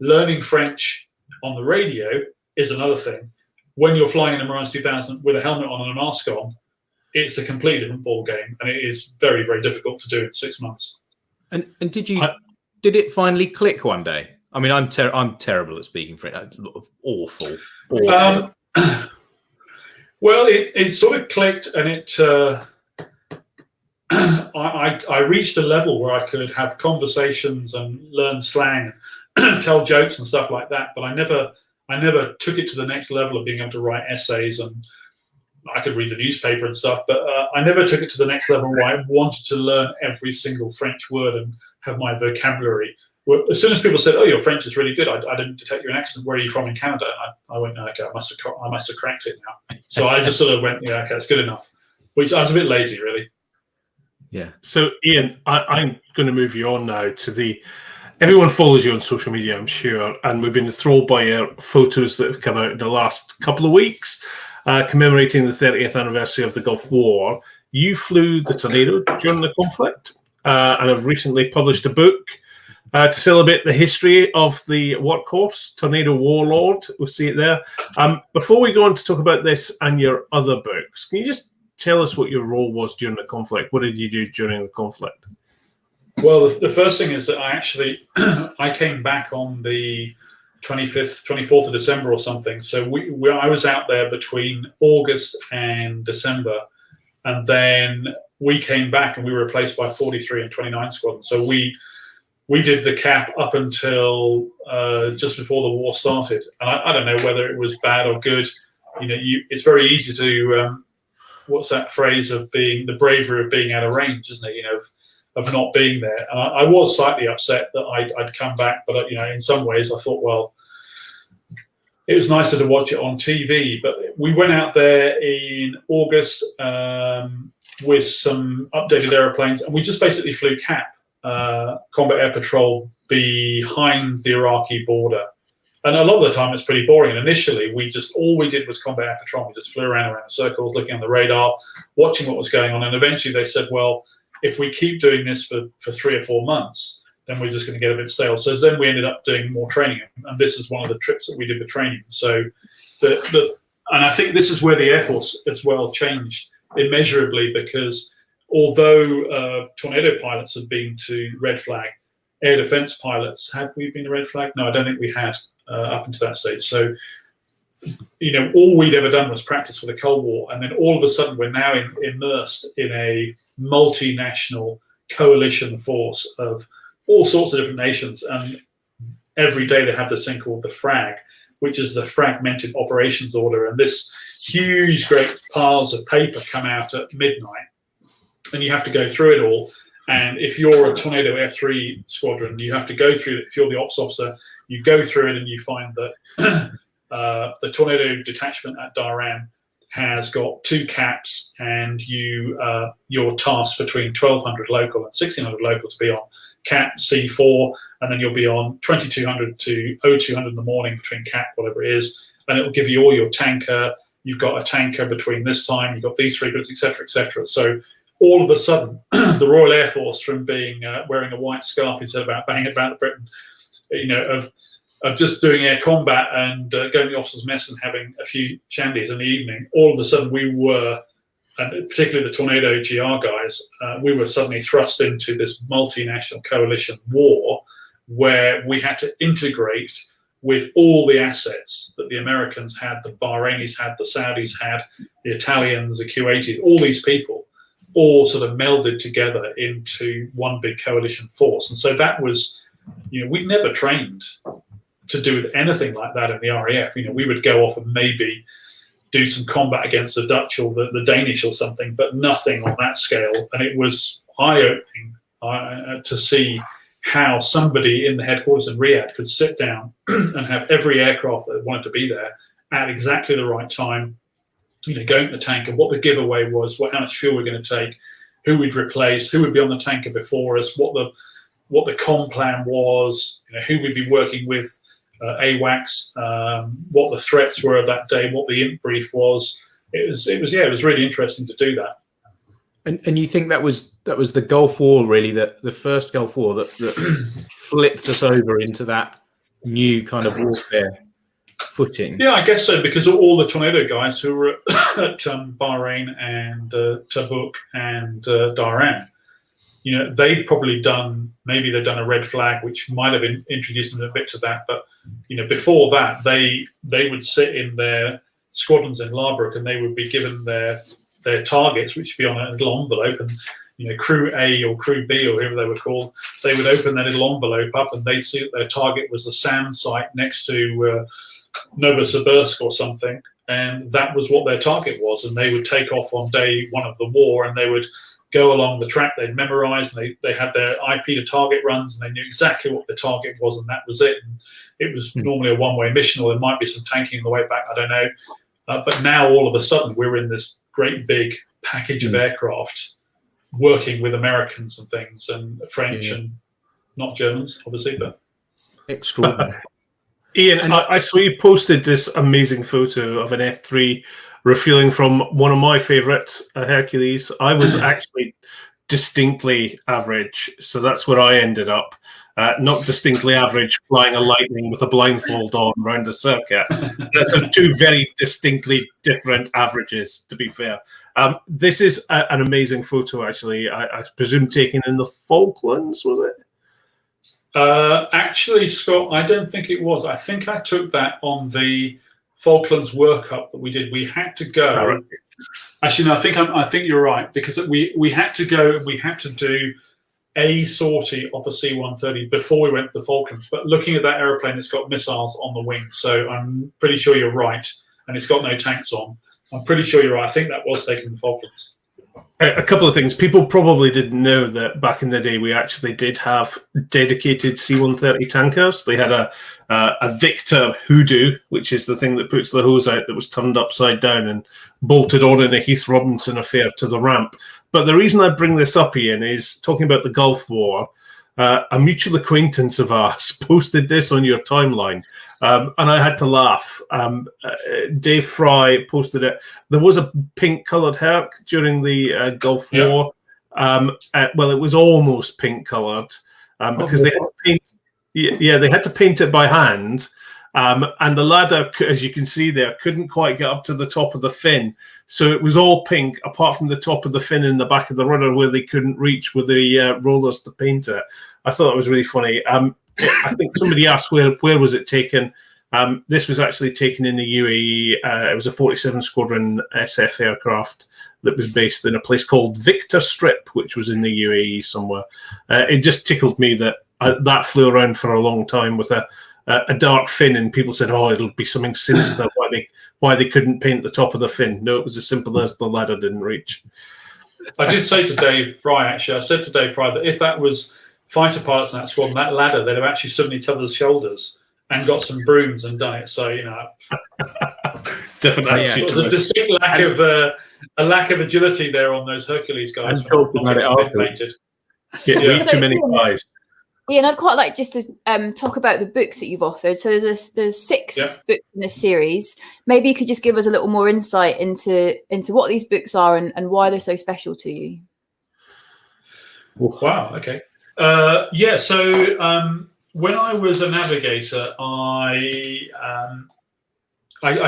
Learning French on the radio is another thing. When you're flying in a Mirage 2000 with a helmet on and a mask on, it's a completely different ball game, and it is very, very difficult to do in 6 months. And did it finally click one day? I mean, I'm terrible at speaking French. Awful. Well, it sort of clicked, and I reached a level where I could have conversations and learn slang, tell jokes and stuff like that. But I never took it to the next level of being able to write essays, and I could read the newspaper and stuff. But I never took it to the next level where I wanted to learn every single French word and have my vocabulary. As soon as people said, "Oh, your French is really good," I didn't detect your accent. "Where are you from in Canada?" I went, "Okay, I must have cracked it now." So I just sort of went, "Yeah, okay, it's good enough." Which I was a bit lazy, really. Yeah. So, Ian, I'm going to move you on now to everyone follows you on social media, I'm sure, and we've been enthralled by your photos that have come out in the last couple of weeks, commemorating the 30th anniversary of the Gulf War. You flew the Tornado during the conflict, and have recently published a book to celebrate the history of the workhorse, Tornado Warlord. We'll see it there. Before we go on to talk about this and your other books, can you just tell us what your role was during the conflict? What did you do during the conflict? Well, the first thing is that I came back on the 24th of December or something. So I was out there between August and December, and then we came back and we were replaced by 43 and 29 Squadron. So we did the cap up until just before the war started. And I don't know whether it was bad or good. it's very easy to what's that phrase of being the bravery of being out of range, isn't it? Of not being there. And I was slightly upset that I'd come back, but in some ways I thought, well, it was nicer to watch it on TV. But we went out there in August with some updated airplanes, and we just basically flew CAP, Combat Air Patrol, behind the Iraqi border. And a lot of the time it's pretty boring. And initially all we did was Combat Air Patrol. We just flew around in circles, looking on the radar, watching what was going on. And eventually they said, well, if we keep doing this for 3 or 4 months, then we're just going to get a bit stale. So then we ended up doing more training. And this is one of the trips that we did with training. So and I think this is where the Air Force as well changed immeasurably, because although Tornado pilots had been to Red Flag, air defense pilots, had we been to Red Flag? No, I don't think we had up until that stage. So, all we'd ever done was practice for the Cold War. And then all of a sudden we're now immersed in a multinational coalition force of all sorts of different nations. And every day they have this thing called the FRAG, which is the Fragmented Operations Order. And this huge, great piles of paper come out at midnight. And you have to go through it all. And if you're a Tornado F3 squadron, you have to go through it. If you're the ops officer, you go through it and you find that the Tornado detachment at Dhahran has got 2 caps, and you're tasked between 1,200 local and 1,600 local to be on cap C4, and then you'll be on 2,200 to 0,200 in the morning between cap, whatever it is, and it will give you all your tanker. You've got a tanker between this time, you've got these 3 groups, etc., etc. So all of a sudden, the Royal Air Force, from being wearing a white scarf instead of banging about Britain, of just doing air combat and going to the officers' mess and having a few shandies in the evening, all of a sudden we were, and particularly the Tornado GR guys, we were suddenly thrust into this multinational coalition war where we had to integrate with all the assets that the Americans had, the Bahrainis had, the Saudis had, the Italians, the Kuwaitis, all these people, all sort of melded together into one big coalition force. And so that was, we'd never trained to do anything like that in the RAF. We would go off and maybe do some combat against the Dutch or the Danish or something, but nothing on that scale. And it was eye-opening to see how somebody in the headquarters in Riyadh could sit down and have every aircraft that wanted to be there at exactly the right time, go into the tanker, what the giveaway was, how much fuel we're going to take, who we'd replace, who would be on the tanker before us, what the comm plan was, who we'd be working with, AWACS, what the threats were of that day, what the INT brief was. It was really interesting to do that. And you think that was the Gulf War, really, the first Gulf War that flipped us over into that new kind of warfare footing? Yeah, I guess so, because all the Tornado guys who were at Bahrain and Tabuk and Dhahran, they'd probably done a Red Flag, which might have introduced them a bit to that. But before that, they would sit in their squadrons in Larbrook, and they would be given their targets, which would be on a little envelope, and Crew A or Crew B or whoever they were called, they would open their little envelope up, and they'd see that their target was the SAM site next to Novosibirsk or something, and that was what their target was. And they would take off on day 1 of the war, and they would go along the track they'd memorized, and they had their IP to target runs, and they knew exactly what the target was, and that was it. And it was normally a one-way mission, or there might be some tanking on the way back, I don't know. But now all of a sudden we're in this great big package of aircraft working with Americans and things, and French and not Germans, obviously, but extraordinary. Ian, I saw you posted this amazing photo of an F3 refueling from one of my favourites, a Hercules. I was actually distinctly average, so that's where I ended up. Not distinctly average, flying a Lightning with a blindfold on around the circuit. That's 2 very distinctly different averages, to be fair. This is an amazing photo, actually. I presume taken in the Falklands, was it? Actually, Scott, I don't think it was. I think I took that on the Falklands World Cup that we did. We had to go. Oh, right. Actually, no, I think you're right, because we had to go and we had to do a sortie off a C-130 before we went to the Falklands. But looking at that aeroplane, it's got missiles on the wing, so I'm pretty sure you're right. and it's got no tanks on. I'm pretty sure you're right. I think that was taken in the Falklands. A couple of things. People probably didn't know that back in the day we actually did have dedicated C-130 tankers. They had a Victor Hoodoo, which is the thing that puts the hose out, that was turned upside down and bolted on in a Heath Robinson affair to the ramp. But the reason I bring this up, Ian, is talking about the Gulf War. A mutual acquaintance of ours posted this on your timeline, and I had to laugh. Dave Fry posted it. There was a pink-coloured Herc during the Gulf War. Well, it was almost pink-coloured because they had to paint. Yeah, they had to paint it by hand, and the ladder, as you can see there, couldn't quite get up to the top of the fin. So it was all pink, apart from the top of the fin and the back of the rudder where they couldn't reach with the rollers to paint it. I thought that was really funny. I think somebody asked where was it taken. This was actually taken in the UAE. It was a 47 Squadron SF aircraft that was based in a place called Victor Strip, which was in the UAE somewhere. It just tickled me that that flew around for a long time with a dark fin, and people said, "Oh, it'll be something sinister why they couldn't paint the top of the fin." No, it was as simple as the ladder didn't reach. I did say to Dave Fry, actually, I said to Dave Fry that if that was fighter pilots in that squadron, that ladder, they'd have actually stood on each other's shoulders and got some brooms and done it. So, you know, different attitude. There's a distinct lack of agility there on those Hercules guys. And talk about it afterwards. Yeah, too many pies. Yeah, and I'd quite like just to talk about the books that you've authored. So there's 6 books in this series. Maybe you could just give us a little more insight into what these books are and why they're so special to you. Wow. Okay. So when I was a navigator, I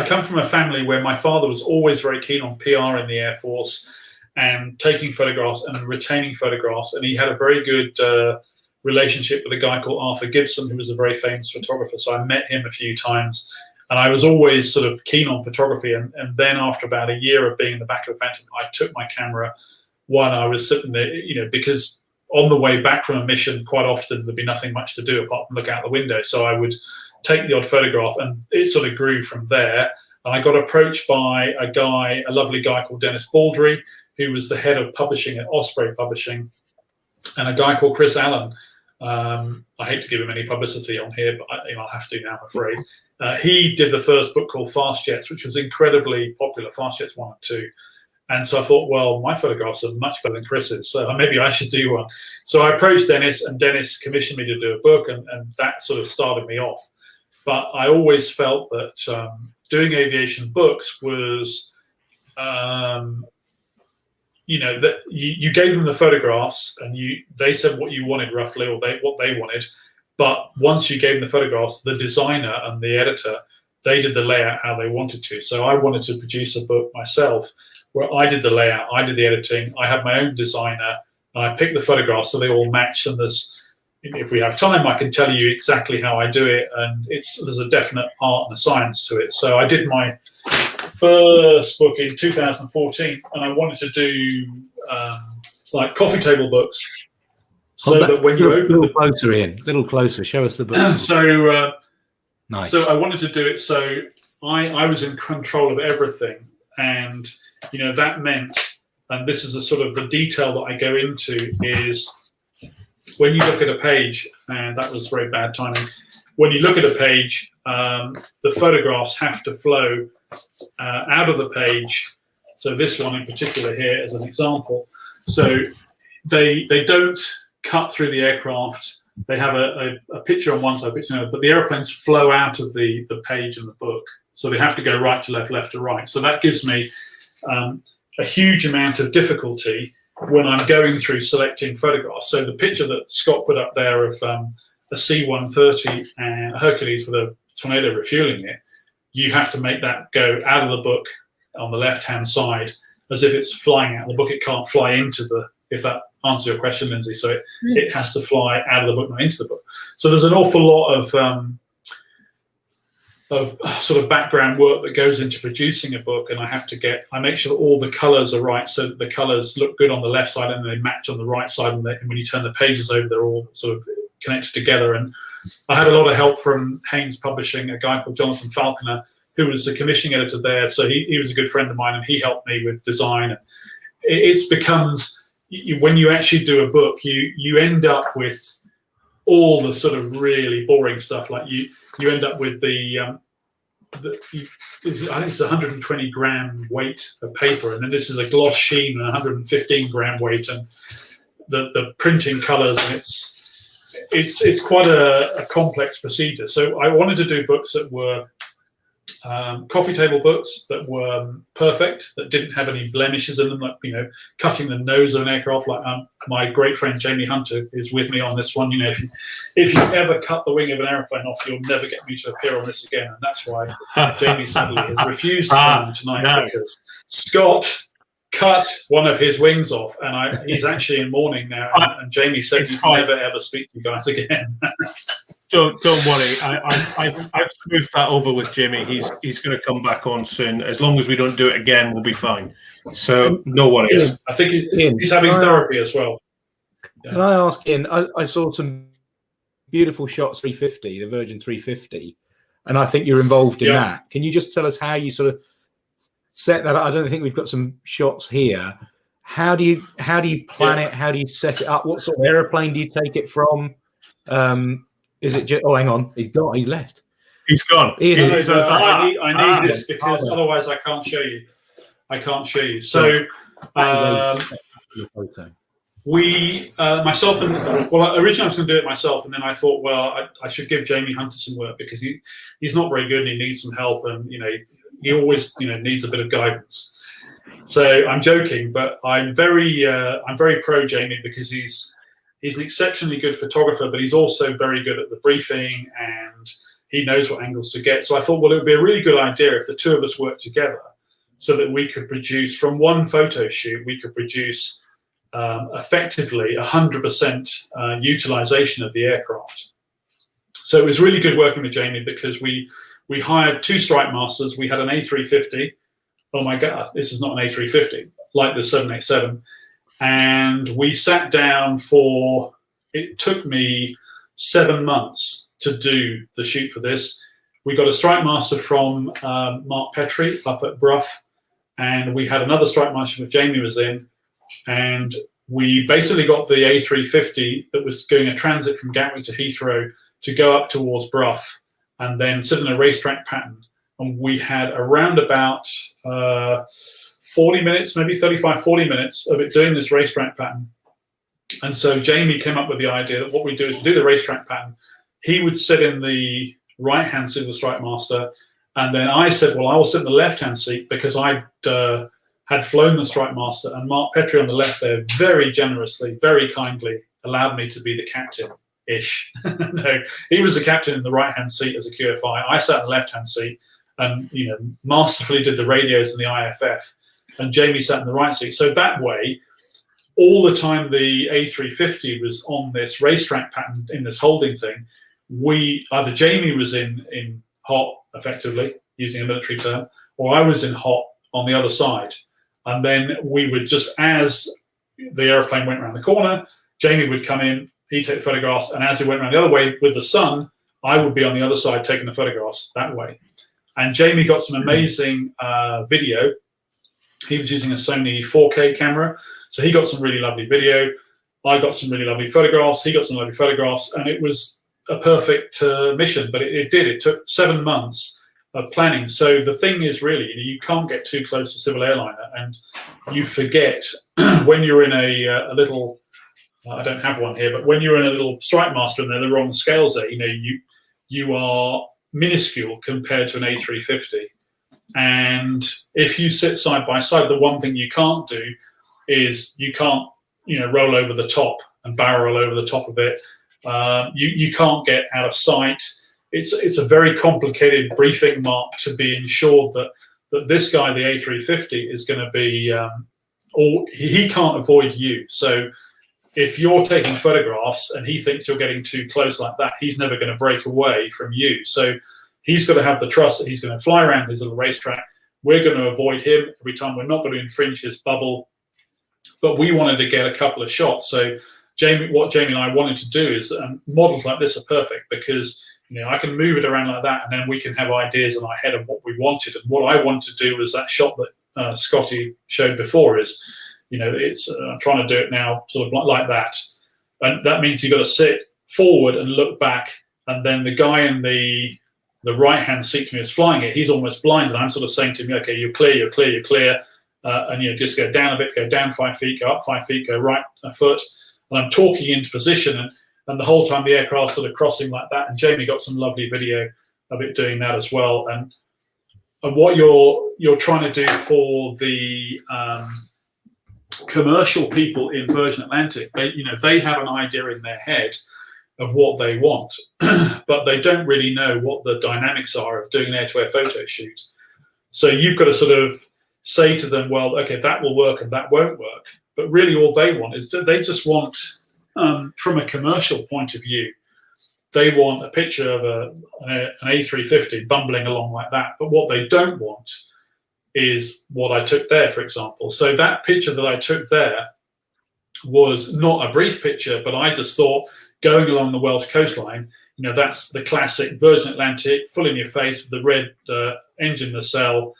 come from a family where my father was always very keen on PR in the Air Force and taking photographs and retaining photographs, and he had a very good relationship with a guy called Arthur Gibson, who was a very famous photographer. So I met him a few times, and I was always sort of keen on photography. And then after about a year of being in the back of a Phantom, I took my camera when I was sitting there, you know, because on the way back from a mission, quite often there'd be nothing much to do apart from look out the window. So I would take the odd photograph, and it sort of grew from there. And I got approached by a lovely guy called Dennis Baldry, who was the head of publishing at Osprey Publishing, and a guy called Chris Allen. I hate to give him any publicity on here, but I'll have to now, I'm afraid. He did the first book called Fast Jets, which was incredibly popular, Fast Jets 1 and 2. And so I thought, well, my photographs are much better than Chris's, so maybe I should do one. So I approached Dennis, and Dennis commissioned me to do a book, and that sort of started me off. But I always felt that doing aviation books was, that you gave them the photographs, and they said what you wanted roughly, or what they wanted. But once you gave them the photographs, the designer and the editor, they did the layout how they wanted to. So I wanted to produce a book myself where I did the layout, I did the editing, I had my own designer, and I picked the photographs so they all matched. And if we have time, I can tell you exactly how I do it. And there's a definite art and a science to it. So I did my first book in 2014, and I wanted to do like coffee table books, so that when you open little closer, Ian, little closer, show us the book. Nice. So I wanted to do it so I was in control of everything, and that meant, and this is a sort of the detail that I go into, is when you look at a page, and that was very bad timing. When you look at a page, the photographs have to flow out of the page. So this one in particular here as an example. So they don't cut through the aircraft. They have a picture on one side, but the airplanes flow out of the page in the book. So they have to go right to left, left to right. So that gives me a huge amount of difficulty when I'm going through selecting photographs. So the picture that Scott put up there of a C-130 and a Hercules with a Tornado refueling it, you have to make that go out of the book on the left-hand side as if it's flying out of the book. It can't fly into if that answers your question, Lyndsay. So it has to fly out of the book, not into the book. So there's an awful lot of sort of background work that goes into producing a book, and I make sure that all the colors are right, so that the colors look good on the left side and they match on the right side, and when you turn the pages over, they're all sort of connected together. And I had a lot of help from Haynes Publishing, a guy called Jonathan Falconer, who was the commissioning editor there. So he was a good friend of mine, and he helped me with design. And it becomes, when you actually do a book, you end up with all the sort of really boring stuff. Like you end up with I think it's 120 gram weight of paper, and then this is a gloss sheen and 115 gram weight, and the printing colors, and it's quite a complex procedure. So I wanted to do books that were coffee table books that were perfect, that didn't have any blemishes in them, like, you know, cutting the nose of an aircraft. Like my great friend Jamie Hunter is with me on this one. You know, if you ever cut the wing of an airplane off, you'll never get me to appear on this again. And that's why Jamie sadly has refused to come on tonight, because Scott cut one of his wings off, and he's actually in mourning now. And Jamie said he'd never ever speak to you guys again. Don't worry. I've smoothed that over with Jimmy. He's going to come back on soon. As long as we don't do it again, we'll be fine. So no worries. Yeah, I think he's having therapy as well. Yeah. Can I ask Ian? I saw some beautiful shots 350, the Virgin 350, and I think you're involved in that. Can you just tell us how you sort of set that up? I don't think we've got some shots here. How do you plan it? How do you set it up? What sort of airplane do you take it from? Is it just, hang on, he's left. He's gone. Ian, I need this because otherwise I can't show you. So myself and originally I was going to do it myself, and then I thought, well, I should give Jamie Hunter some work because he's not very good and he needs some help, and you know, he always, you know, needs a bit of guidance. So I'm joking, but I'm very pro Jamie because he's an exceptionally good photographer, but he's also very good at the briefing and he knows what angles to get. So I thought, well, it would be a really good idea if the two of us worked together so that we could produce, from one photo shoot, we could produce effectively 100% utilization of the aircraft. So it was really good working with Jamie because we hired two strike masters. We had an A350. Oh my God, this is not an A350, like the 787. And we sat down it took me 7 months to do the shoot for this. We got a strike master from Mark Petrie up at Brough, and we had another strike master that Jamie was in, and we basically got the A350 that was doing a transit from Gatwick to Heathrow to go up towards Brough and then sit in a racetrack pattern. And we had around about 40 minutes, maybe 35, 40 minutes of it doing this racetrack pattern. And so Jamie came up with the idea that what we do is we do the racetrack pattern. He would sit in the right-hand seat of the strike master, and then I said, well, I will sit in the left-hand seat because I had flown the strike master, and Mark Petrie on the left there very generously, very kindly allowed me to be the captain-ish. No, he was the captain in the right-hand seat as a QFI. I sat in the left-hand seat and, you know, masterfully did the radios and the IFF, and Jamie sat in the right seat. So that way, all the time the A350 was on this racetrack pattern in this holding thing, either Jamie was in hot, effectively, using a military term, or I was in hot on the other side. And then we would just, as the airplane went around the corner, Jamie would come in, he'd take the photographs, and as he went around the other way with the sun, I would be on the other side taking the photographs that way. And Jamie got some amazing video. He was using a Sony 4K camera, so he got some really lovely video. I got some really lovely photographs. He got some lovely photographs, and it was a perfect mission. But it took 7 months of planning. So the thing is, really, you can't get too close to civil airliner, and you forget when you're in a little. I don't have one here, but when you're in a little strike master and they're the wrong scales, there, you know, you are minuscule compared to an A350. And if you sit side by side, the one thing you can't do is you can't, you know, roll over the top and barrel over the top of it. You can't get out of sight. It's a very complicated briefing, Mark, to be ensured that this guy, the A350, is going to be, he can't avoid you. So if you're taking photographs and he thinks you're getting too close like that, he's never going to break away from you. So he's got to have the trust that he's going to fly around his little racetrack. We're going to avoid him every time. We're not going to infringe his bubble. But we wanted to get a couple of shots. So what Jamie and I wanted to do is, models like this are perfect because I can move it around like that, and then we can have ideas in our head of what we wanted. And what I want to do was that shot that Scotty showed before is, it's I'm trying to do it now sort of like that. And that means you've got to sit forward and look back, and then the guy in the right-hand seat to me is flying it. He's almost blind, and I'm sort of saying to me, okay, you're clear, you're clear, you're clear. And just go down a bit, go down 5 feet, go up 5 feet, go right a foot. And I'm talking into position, and the whole time the aircraft's sort of crossing like that. And Jamie got some lovely video of it doing that as well. And what you're trying to do for the commercial people in Virgin Atlantic, they have an idea in their head of what they want, but they don't really know what the dynamics are of doing an air-to-air photo shoot. So you've got to sort of say to them, well, okay, that will work and that won't work. But really all they want is that they just want, from a commercial point of view, they want a picture of an A350 bumbling along like that. But what they don't want is what I took there, for example. So that picture that I took there was not a brief picture, but I just thought going along the Welsh coastline, that's the classic Virgin Atlantic, full in your face with the red engine nacelle.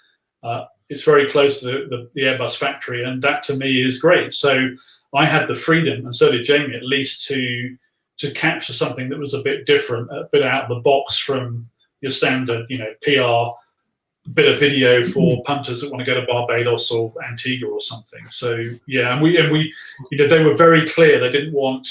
It's very close to the Airbus factory, and that to me is great. So I had the freedom, and so did Jamie, at least to capture something that was a bit different, a bit out of the box from your standard, PR bit of video for punters that want to go to Barbados or Antigua or something. So yeah, and we they were very clear. They didn't want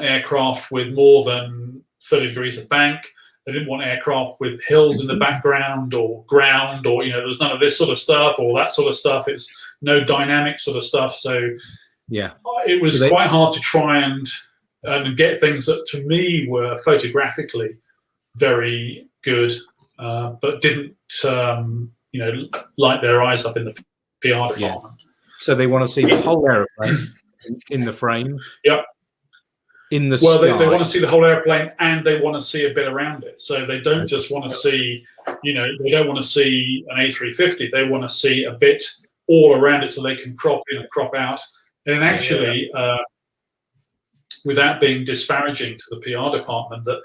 aircraft with more than 30 degrees of bank. They didn't want aircraft with hills in the background or ground, or there was none of this sort of stuff or that sort of stuff. It's no dynamic sort of stuff. So yeah, it was quite hard to try and get things that to me were photographically very good, but didn't light their eyes up in the PR department. Yeah. So they want to see the whole aeroplane in the frame. Yep. In the well, sky. they want to see the whole airplane, and they want to see a bit around it. So they don't just want to see, they don't want to see an A350. They want to see a bit all around it, so they can crop in and crop out. And actually, without being disparaging to the PR department, that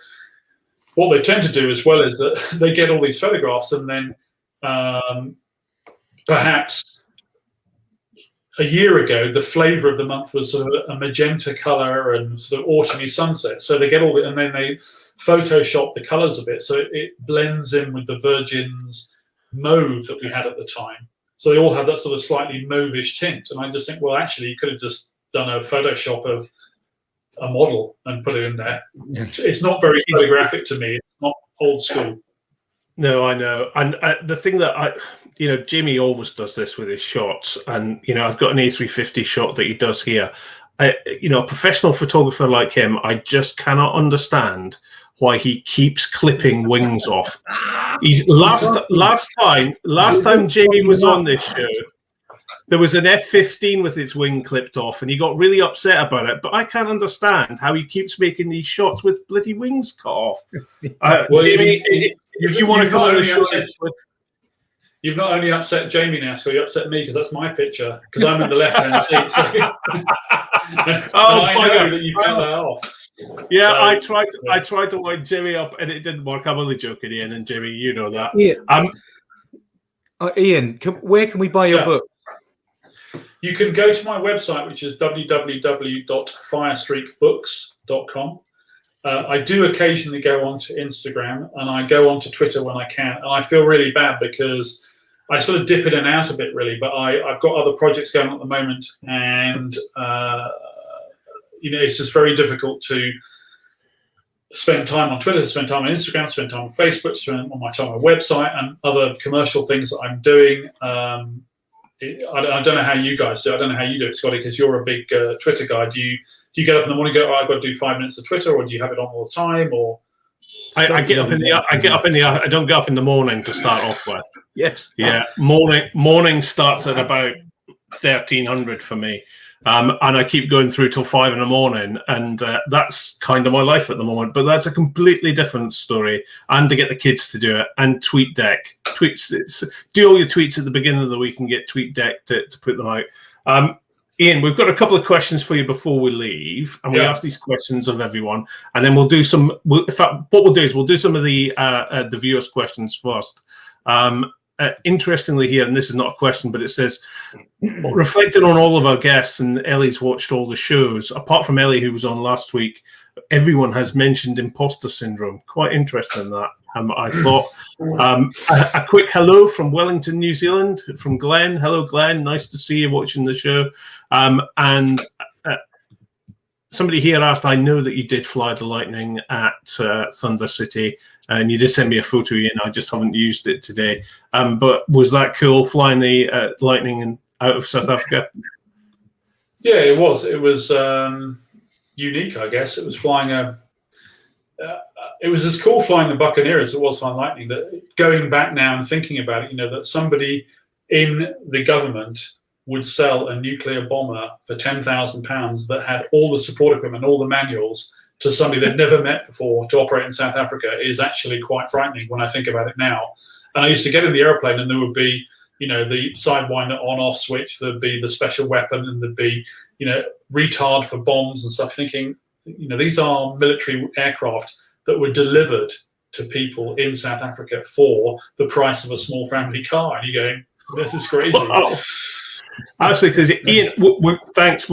what they tend to do as well is that they get all these photographs, and then perhaps a year ago, the flavour of the month was sort of a magenta colour and sort of autumny sunset. So they get all and then they Photoshop the colours a bit, so it blends in with the Virgin's mauve that we had at the time. So they all have that sort of slightly mauvish tint. And I just think, well, actually, you could have just done a Photoshop of a model and put it in there. It's not very photographic to me. It's not old school. No, I know. And the thing that Jimmy always does this with his shots. And, I've got an A350 shot that he does here. A professional photographer like him, I just cannot understand why he keeps clipping wings off. Last time Jamie was on this show, there was an F-15 with its wing clipped off, and he got really upset about it. But I can't understand how he keeps making these shots with bloody wings cut off. Well, Jamie, if you want to come on the show, you've not only upset Jamie now, so you upset me because that's my picture, because I'm in the left-hand seat. So. I know that you cut that off. Yeah, so, I tried to wind Jimmy up, and it didn't work. I'm only joking, Ian, and Jimmy, you know that. Ian, where can we buy your book? You can go to my website, which is www.firestreakbooks.com. I do occasionally go onto Instagram, and I go onto Twitter when I can. And I feel really bad because I sort of dip in and out a bit, really. But I've got other projects going on at the moment, and it's just very difficult to spend time on Twitter, spend time on Instagram, spend time on Facebook, spend on my time on my website, and other commercial things that I'm doing. I don't know how you guys do. I don't know how you do it, Scotty, because you're a big Twitter guy. Do you get up in the morning and go, I've got to do 5 minutes of Twitter, or do you have it on all the time? Or I get up in the I don't get up in the morning to start off with. Yeah. Morning starts at about 1300 for me. And I keep going through till 5 in the morning, and that's kind of my life at the moment. But that's a completely different story. And to get the kids to do it, and TweetDeck, do all your tweets at the beginning of the week and get TweetDeck to put them out. Ian, we've got a couple of questions for you before we leave, and we ask these questions of everyone, and then we'll do some. In fact, what we'll do is we'll do some of the viewers' questions first. Interestingly, here, and this is not a question, but it says, reflecting on all of our guests, and Ellie's watched all the shows. Apart from Ellie, who was on last week, everyone has mentioned imposter syndrome. Quite interesting that. I thought. A quick hello from Wellington, New Zealand, from Glenn. Hello, Glenn. Nice to see you watching the show. And somebody here asked, I know that you did fly the Lightning at Thunder City, and you did send me a photo, Ian. I just haven't used it today. But was that cool, flying the Lightning out of South Africa? Yeah, it was. It was unique, I guess. It was flying it was as cool flying the Buccaneer as it was flying Lightning. That going back now and thinking about it, that somebody in the government would sell a nuclear bomber for £10,000 that had all the support equipment, all the manuals, to somebody they'd never met before to operate in South Africa is actually quite frightening when I think about it now. And I used to get in the airplane and there would be, the sidewinder on-off switch, there'd be the special weapon, and there'd be, retard for bombs and stuff, thinking, these are military aircraft that were delivered to people in South Africa for the price of a small family car. And you're going, this is crazy. Wow. Actually, because Ian, thanks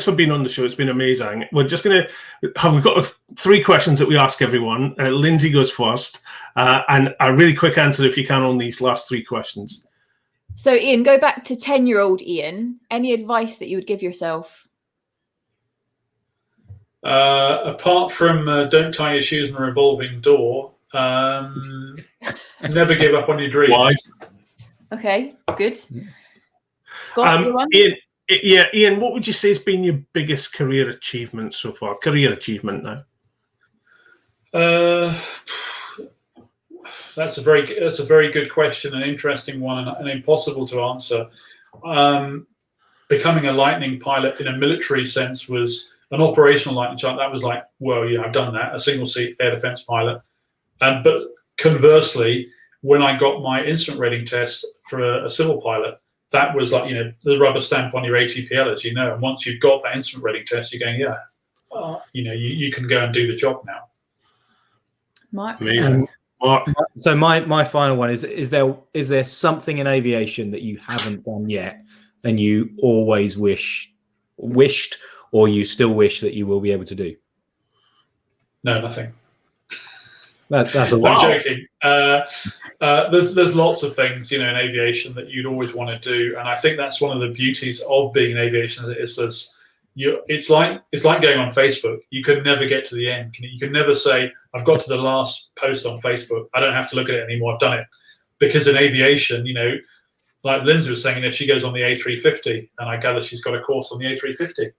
for being on the show. It's been amazing. We're just going to we've got 3 questions that we ask everyone. Lyndsay goes first, and a really quick answer if you can on these last 3 questions. So, Ian, go back to 10-year-old Ian. Any advice that you would give yourself? Apart from don't tie your shoes in a revolving door, never give up on your dreams. Why? Okay, good. Scott, Ian, what would you say has been your biggest career achievement so far? Career achievement now. That's a very good question, an interesting one, and impossible to answer. Becoming a Lightning pilot in a military sense was an operational Lightning pilot. That was like, well, yeah, I've done that. A single seat air defense pilot. But conversely, when I got my instrument rating test for a civil pilot, that was like, the rubber stamp on your ATPL, as you know. And once you've got that instrument rating test, you're going, you can go and do the job now. Mark? Amazing. Mark. So my final one is there something in aviation that you haven't done yet and you always wished or you still wish that you will be able to do? No, nothing. That's a lot. I'm joking. There's lots of things, in aviation that you'd always want to do, and I think that's one of the beauties of being in aviation. It's like going on Facebook. You can never get to the end. You can never say, I've got to the last post on Facebook. I don't have to look at it anymore. I've done it. Because in aviation, like Lyndsay was saying, if she goes on the A350, and I gather she's got a course on the A350,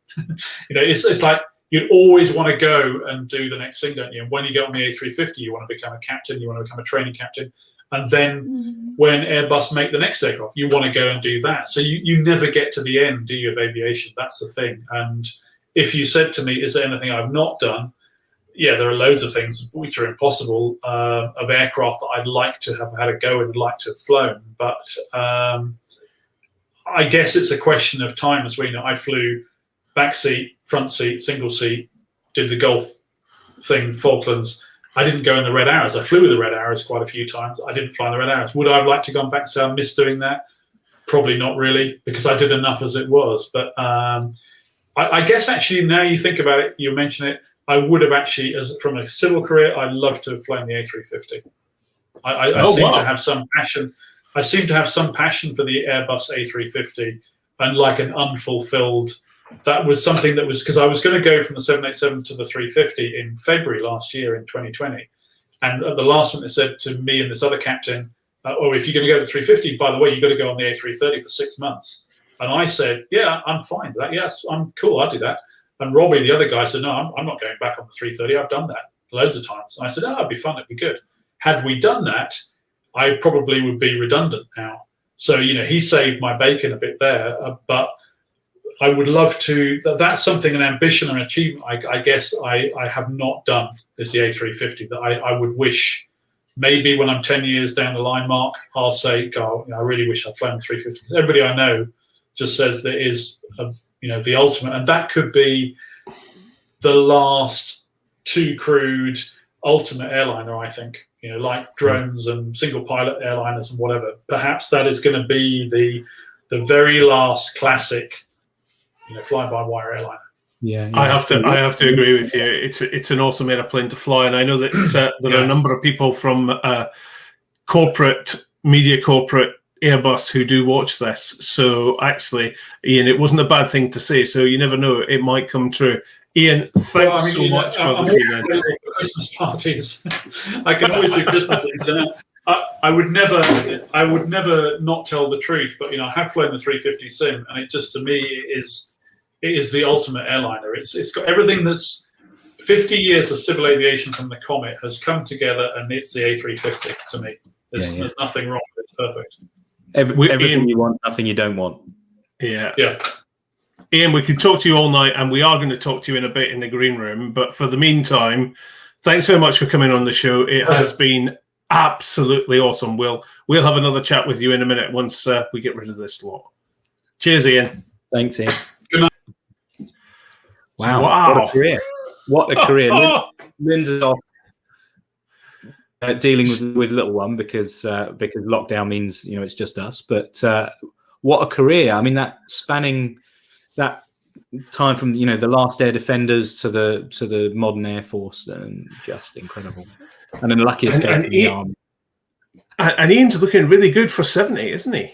it's like you'd always want to go and do the next thing, don't you? And when you get on the A350, you want to become a captain, you want to become a training captain. And then when Airbus make the next aircraft, you want to go and do that. So you never get to the end, do you, of aviation? That's the thing. And if you said to me, is there anything I've not done? Yeah, there are loads of things which are impossible, of aircraft that I'd like to have had a go in and like to have flown. But I guess it's a question of time as well. I flew back seat, front seat, single seat, did the Gulf thing, Falklands. I didn't go in the Red Arrows. I flew with the Red Arrows quite a few times. I didn't fly in the Red Arrows. Would I have liked to go back and say I missed doing that? Probably not really, because I did enough as it was. But I guess actually now you think about it, you mention it, I would have actually, as from a civil career, I'd love to have flown the A350. I seem to have some passion. I seem to have some passion for the Airbus A350, and like an unfulfilled. That was something that was because I was going to go from the 787 to the 350 in February last year in 2020, and at the last one they said to me and this other captain, "Oh, if you're going to go to 350, by the way, you've got to go on the A330 for 6 months." And I said, "Yeah, I'm fine with that. Yes, I'm cool. I'll do that." And Robbie, the other guy, said, "No, I'm not going back on the 330. I've done that loads of times." And I said, "Oh, it'd be fun. It'd be good." Had we done that, I probably would be redundant now. So, he saved my bacon a bit there. But I would love to. That's something, an ambition and achievement, I guess I have not done, is the A350, that I would wish. Maybe when I'm 10 years down the line, Mark, I'll say, God, I really wish I'd flown the 350. Everybody I know just says there is the ultimate, and that could be the last too crude ultimate airliner, I think. Like drones and single pilot airliners and whatever. Perhaps that is going to be the very last classic, fly-by-wire airliner. Yeah, I have to agree with you. It's an awesome airplane to fly, and I know that there are a number of people from corporate Airbus who do watch this. So actually, Ian, it wasn't a bad thing to say. So you never know; it might come true. Ian, thanks so much for this evening. For Christmas parties, I can always do Christmas things. And I would never not tell the truth. But I have flown the 350 sim, and it just, to me, it is the ultimate airliner. It's got everything that's 50 years of civil aviation from the Comet has come together, and it's the A350 to me. There's nothing wrong. It's perfect. Everything you want, nothing you don't want. Yeah. Yeah. Ian, we could talk to you all night, and we are going to talk to you in a bit in the green room. But for the meantime, thanks very much for coming on the show. It has been absolutely awesome. We'll have another chat with you in a minute once we get rid of this lot. Cheers, Ian. Thanks, Ian. Good night. Wow. What a career. What a career. Lyndsay's off dealing with little one because lockdown means, it's just us. But what a career. I mean, that spanning that time from, the last air defenders to the modern Air Force, just incredible. And then lucky escape from the army. And Ian's looking really good for 70, isn't he?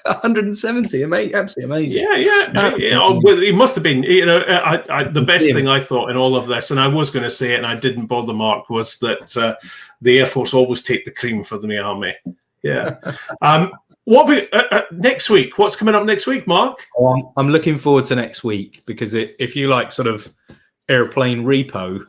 170, absolutely amazing. Yeah. Well, he must have been. The best thing I thought in all of this, and I was going to say it, and I didn't bother Mark, was that the Air Force always take the cream for the army. Yeah. What next week? What's coming up next week, Mark? I'm looking forward to next week because if you like sort of airplane repo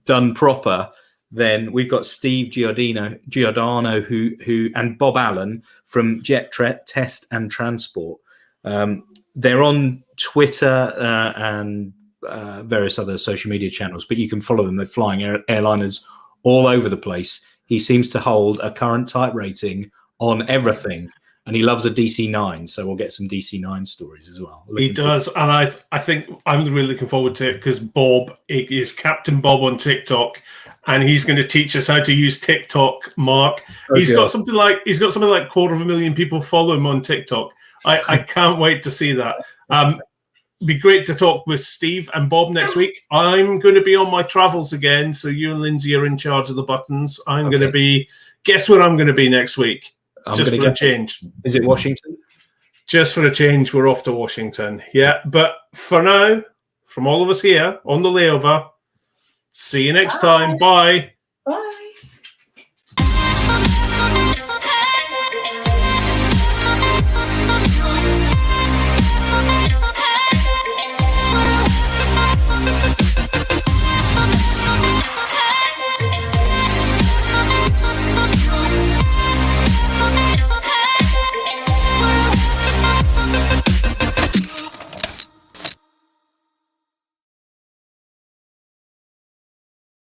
done proper, then we've got Steve Giordano who and Bob Allen from Jet Test and Transport. They're on Twitter and various other social media channels, but you can follow them. They're flying airliners all over the place. He seems to hold a current type rating on everything, and he loves a DC-9, so we'll get some DC-9 stories as well. He does, and I think I'm really looking forward to it because Bob is Captain Bob on TikTok, and he's going to teach us how to use TikTok. Mark, he's got something like 250,000 people follow him on TikTok. I can't wait to see that. Be great to talk with Steve and Bob next week. I'm going to be on my travels again, so you and Lyndsay are in charge of the buttons. I'm going to be. Guess where I'm going to be next week? Just for a change. Is it Washington? Just for a change, we're off to Washington. Yeah, but for now, from all of us here on the Layover, see you next time. Bye.